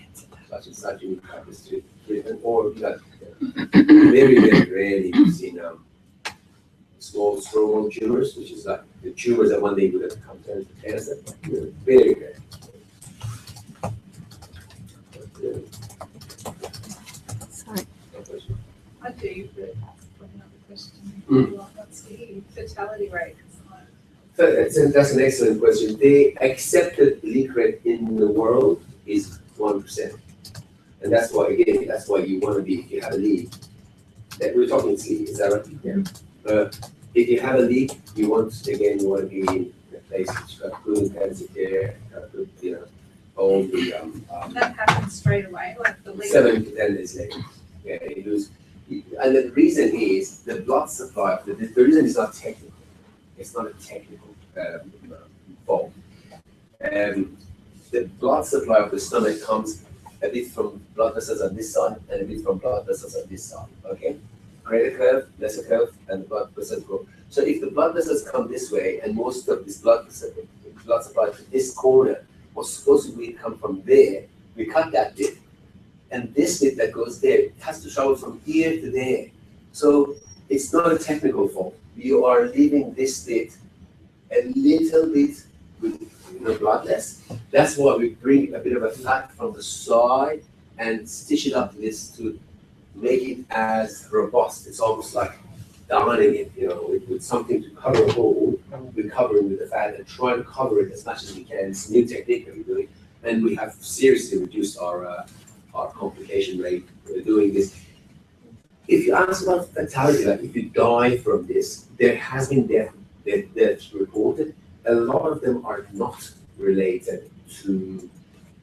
such and such, you have this treatment, or you got very, very rarely you've seen small stromal tumors, which is like the tumors that one day would have come to cancer. Very rare. Sorry. I do, but probably another question. What's the fatality rate? So that's an excellent question. The accepted leak rate in the world is 1%. And that's why, again, that's why you want to be, if you have a leak, that we're talking sleep, is that right? Yeah. If you have a leak, you want to be in a place which got good intensive care, good, all the, that happens straight away, like the leak. 7 to 10 days later. Yeah, you lose. And the reason is the blood supply, the reason is not technical. It's not a technical fault. The blood supply of the stomach comes a bit from blood vessels on this side and a bit from blood vessels on this side. Okay, greater curve, lesser curve, and the blood vessels go. So if the blood vessels come this way, and most of this blood supply to this corner was supposed to come from there, we cut that bit, and this bit that goes there, it has to travel from here to there. So it's not a technical fault. You are leaving this bit a little bit with bloodless. That's why we bring a bit of a fat from the side and stitch it up to this to make it as robust. It's almost like darning it, with something to cover a hole. We're covering with the fat and trying to cover it as much as we can. It's a new technique that we're doing, and we have seriously reduced our complication rate. We're doing this. If you ask about fatality, like if you die from this, there has been deaths reported. A lot of them are not related to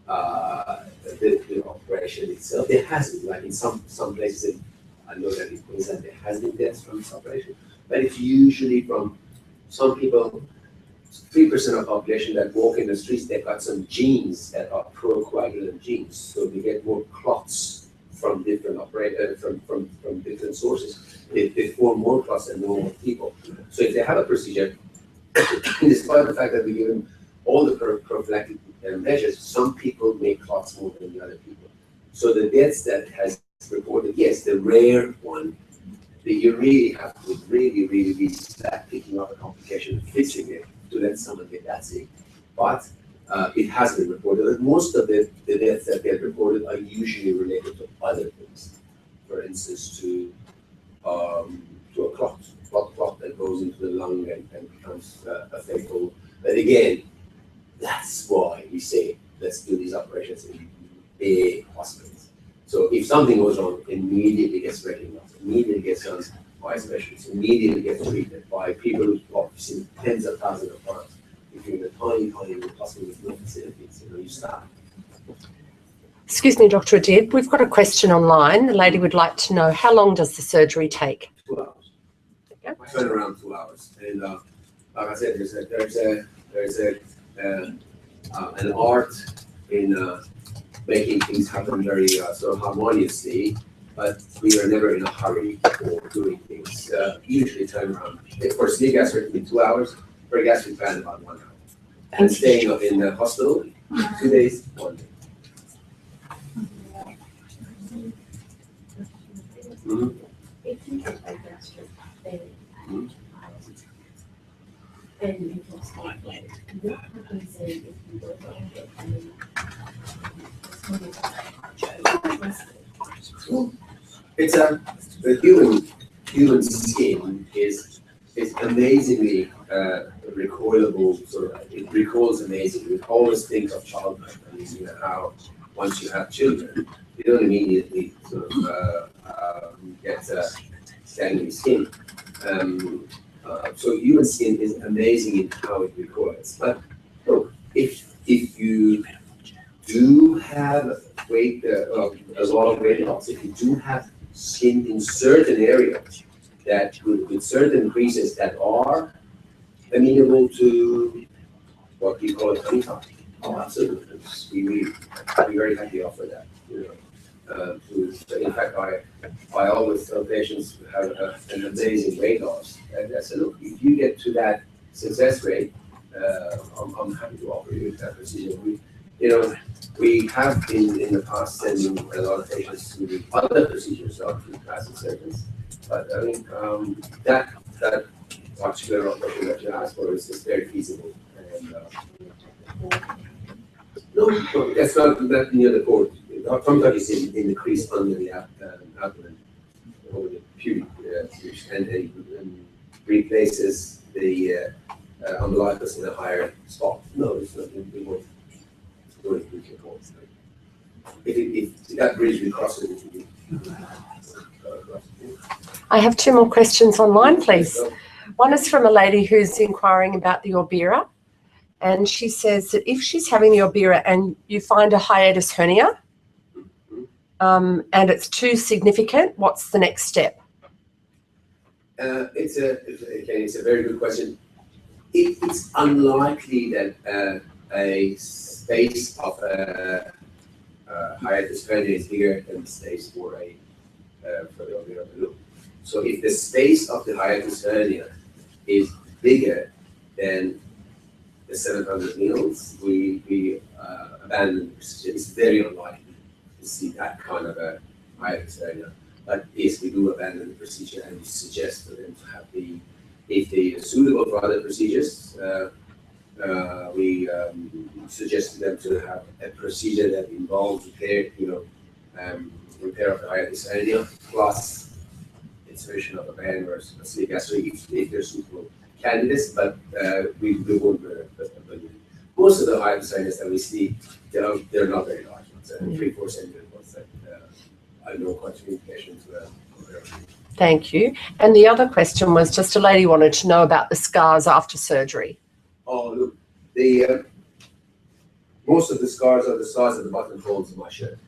the operation itself. There has been, like in some places, I know that in Queensland there has been deaths from this operation, but it's usually from some people. 3% of the population that walk in the streets, they've got some genes that are procoagulant genes, so they get more clots from different from different sources. They form more clots than normal people. So if they have a procedure, despite the fact that we give them all the prophylactic measures, some people make clots more than the other people. So the deaths that has reported, yes, the rare one, that you really have to really start picking up a complication and fixing it to let someone get that sick. But it has been reported that most of the deaths that get reported are usually related to other things. For instance, to a clot that goes into the lung and becomes a fatal. But again, that's why we say let's do these operations in big hospitals. So if something goes wrong, immediately gets recognized, immediately gets done by specialists, immediately gets treated by people who've seen tens of thousands of times. If you're in a tiny hospital with no facilities, you start. Excuse me, Dr. Adib, we've got a question online. The lady would like to know, how long does the surgery take? 2 hours. Turn around 2 hours. And like I said, there's an art in making things happen very sort of harmoniously, but we are never in a hurry for doing things. Usually turn around. For sleep gastrectomy, 2 hours. For a gastric band, about 1 hour. And staying in the hospital, 2 days, 1 day. Mm-hmm. If you get a gastric band and you can stay, what happens if you don't get it and It's the human skin is amazingly recoilable. Sort of, it recalls amazingly. We always think of childhood and how once you have children, you don't immediately sort of get sanguine skin. So human skin is amazing in how it recoils. But look, if you do have weight, a lot of weight loss, if you do have skin in certain areas that with certain creases that are amenable to what we call a tummy tuck, oh, absolutely, we very happy offer that. In fact, I always tell patients who have an amazing weight loss, and I say, look, if you get to that success rate, I'm happy to offer you that procedure. We have been in the past sending a lot of patients to the other procedures of plastic surgeons, but I mean that particular operation that you asked for is very feasible. And no, that's not that near the cord. Tongue tuck is in the crease under the abdomen, over the pubic, and replaces the umbilicus in a higher spot. No, it's not. We won't do it. We can go. If that bridge we cross it, it will be. I have 2 more questions online, please. One is from a lady who's inquiring about the Orbira, and she says that if she's having the Orbira and you find a hiatus hernia, and it's too significant, what's the next step? It's a very good question. It's unlikely that a space of a hiatus hernia is bigger than the space for the Orbira balloon. So if the space of the hiatus hernia is bigger than the 700 mils, we abandon the procedure. It's very unlikely to see that kind of a hiatus hernia. But yes, we do abandon the procedure and we suggest for them to have if they are suitable for other procedures, we suggest to them to have a procedure that involves repair of the hiatus hernia plus insertion of a band or a sleeve gastric if they're suitable candidates, but we won't. Most of the hiatus hernias that we see, they're not very large ones, 3-4 centimeter ones that I know contraindications. Thank you. And the other question was just a lady wanted to know about the scars after surgery. Oh, look, most of the scars are the size of the buttonholes of my shirt.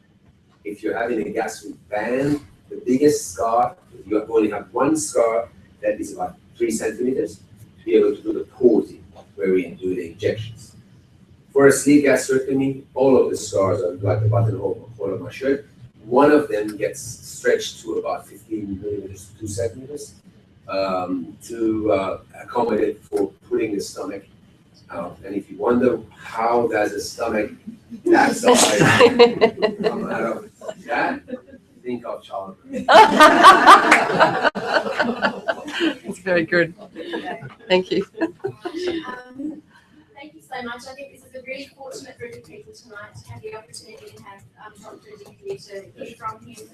If you're having a gastric band, the biggest scar, you only have one scar that is about 3 centimeters to be able to do the porting, where we do the injections. For a sleeve gastrectomy, all of the scars are like the buttonhole of my shirt. One of them gets stretched to about 15 millimeters to 2 centimeters to accommodate for putting pulling the stomach out. And if you wonder how does the stomach that size come out of that, think of childbirth. It's very good. Thank you. Thank you so much. I think this is a really fortunate group of people tonight to have the opportunity to have Dr. here to hear from him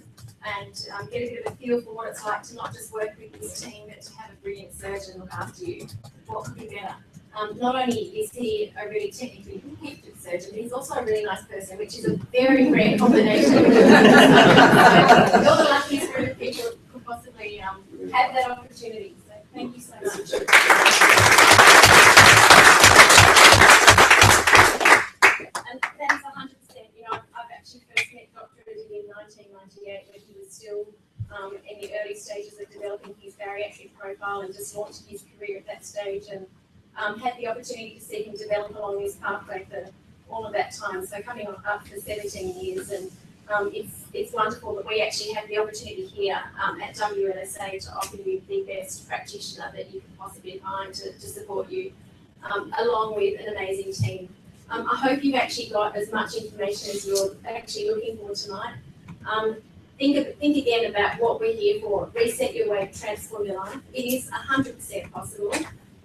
and get a bit of a feel for what it's like to not just work with his team, but to have a brilliant surgeon look after you. What could be better? Not only is he a really technically gifted surgeon, but he's also a really nice person, which is a very rare combination. So you're the luckiest group of people who could possibly have that opportunity. So thank you so much. And that's 100%. You know, I've actually first met Dr. Eddie in 1998 when he was still in the early stages of developing his bariatric profile and just launched his career at that stage, and had the opportunity to see him develop along this pathway for all of that time. So coming up for 17 years, and it's wonderful that we actually have the opportunity here at WLSA to offer you the best practitioner that you could possibly find to support you, along with an amazing team. I hope you've actually got as much information as you're actually looking for tonight. Think again about what we're here for. Reset your weight, transform your life. It is 100% possible.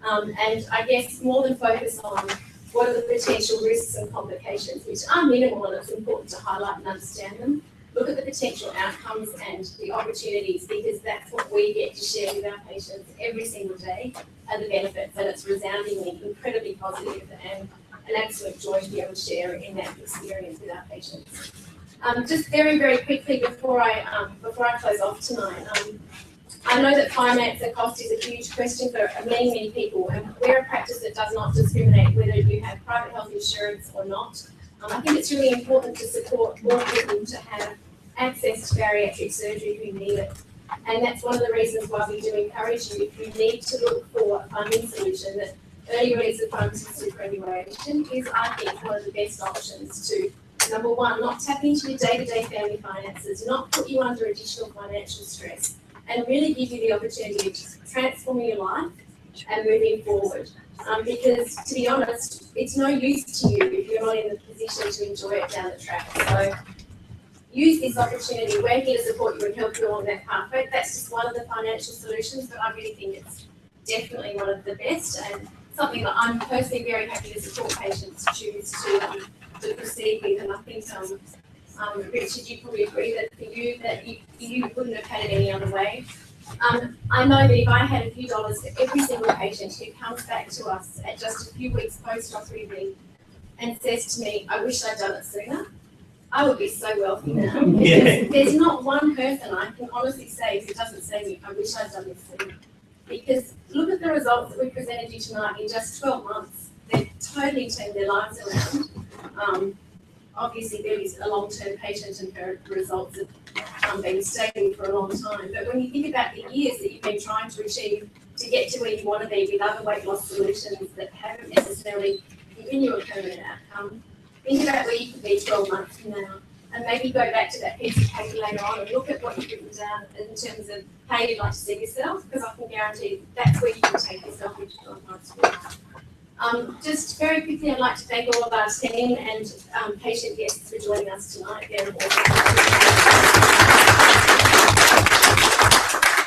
And I guess more than focus on what are the potential risks and complications, which are minimal, and it's important to highlight and understand them. Look at the potential outcomes and the opportunities, because that's what we get to share with our patients every single day, and the benefits, and it's resoundingly incredibly positive and an absolute joy to be able to share in that experience with our patients. Just very, very quickly before I close off tonight, I know that finance and cost is a huge question for many, many people, and we're a practice that does not discriminate whether you have private health insurance or not. I think it's really important to support more people to have access to bariatric surgery who need it. And that's one of the reasons why we do encourage you, if you need to look for a funding solution, that early release of funds and superannuation is, I think, one of the best options to, number one, not tap into your day-to-day family finances, not put you under additional financial stress, and really give you the opportunity to transform your life and moving forward. Because, to be honest, it's no use to you if you're not in the position to enjoy it down the track. So use this opportunity. We're here to support you and help you along that pathway. That's just one of the financial solutions, but I really think it's definitely one of the best, and something that I'm personally very happy to support patients choose to proceed with. And I think, Richard, you probably agree that for you, that you wouldn't have had it any other way. I know that if I had a few dollars for every single patient who comes back to us at just a few weeks post-op and says to me, I wish I'd done it sooner, I would be so wealthy now. Because there's not one person I can honestly say who doesn't say to me, I wish I'd done this sooner. Because look at the results that we presented you tonight in just 12 months. They've totally turned their lives around. Obviously, there is a long-term patient, and her results have been stable for a long time. But when you think about the years that you've been trying to achieve to get to where you want to be with other weight loss solutions that haven't necessarily given you a permanent outcome, think about where you could be 12 months from now. And maybe go back to that piece of paper later on and look at what you've written down in terms of how you'd like to see yourself, because I can guarantee that's where you can take yourself into 12 months. Just very quickly, I'd like to thank all of our team and patient guests for joining us tonight. They're awesome.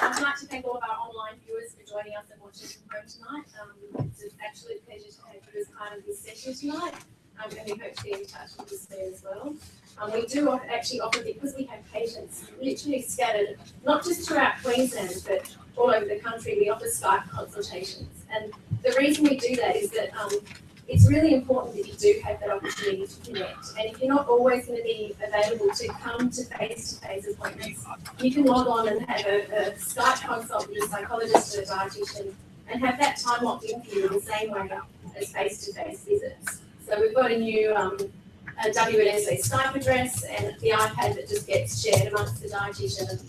I'd like to thank all of our online viewers for joining us and watching from home tonight. It's an absolute pleasure to have you as part of this session tonight, and we hope to be in touch with you soon as well. We do actually offer, because we have patients literally scattered, not just throughout Queensland, but all over the country, we offer Skype consultations. And the reason we do that is that it's really important that you do have that opportunity to connect. And if you're not always going to be available to come to face-to-face appointments, you can log on and have a Skype consult with a psychologist or a dietitian, and have that time locked in for you in the same way as face-to-face visits. So we've got a new a WLSA Skype address and the iPad that just gets shared amongst the dietitian and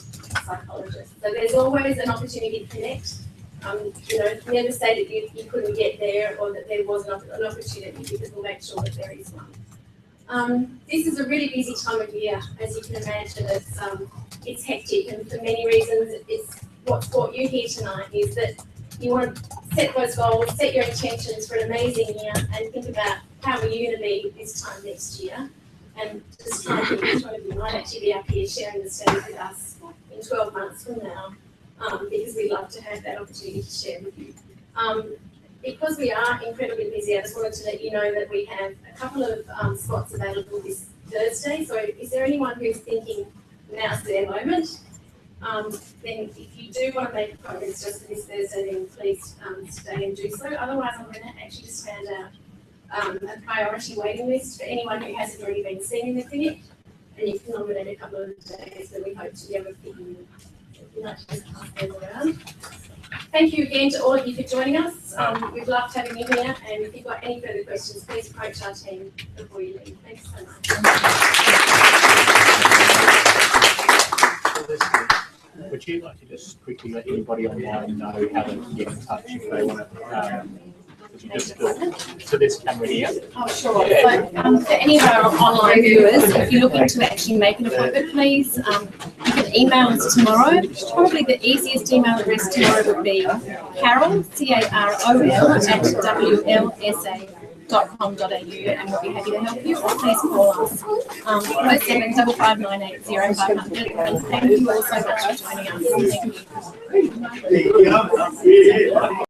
psychologist. So there's always an opportunity to connect. Never say that you couldn't get there or that there was not an opportunity, because we'll make sure that there is one. This is a really busy time of year, as you can imagine. It's hectic, and for many reasons, what's brought you here tonight is that you want to set those goals, set your intentions for an amazing year, and think about how are you going to be this time next year. And just try and think which one of you might actually be up here sharing the stage with us in 12 months from now, because we'd love to have that opportunity to share with you. Because we are incredibly busy, I just wanted to let you know that we have a couple of spots available this Thursday. So is there anyone who's thinking now's their moment? Then if you do want to make appointments just for this Thursday, then please stay and do so. Otherwise, I'm going to actually just hand out a priority waiting list for anyone who hasn't already been seen in the clinic. And you can nominate a couple of days that we hope to be able to fit in. We'd like to just pass those around. Thank you again to all of you for joining us. We've loved having you here, and if you've got any further questions, please approach our team before you leave. Thanks so much. Would you like to just quickly let anybody online know how to get in touch if they want to? Would you just do it to this camera here? Oh, sure. So, for any of our online viewers, if you're looking to actually make an appointment, please, you can email us tomorrow. Probably the easiest email address tomorrow would be Carol, CAROL, at WLSA.com.au, and we'll be happy to help you, or please call us 07 5598 0500, and thank you all so much for joining us. Thank you.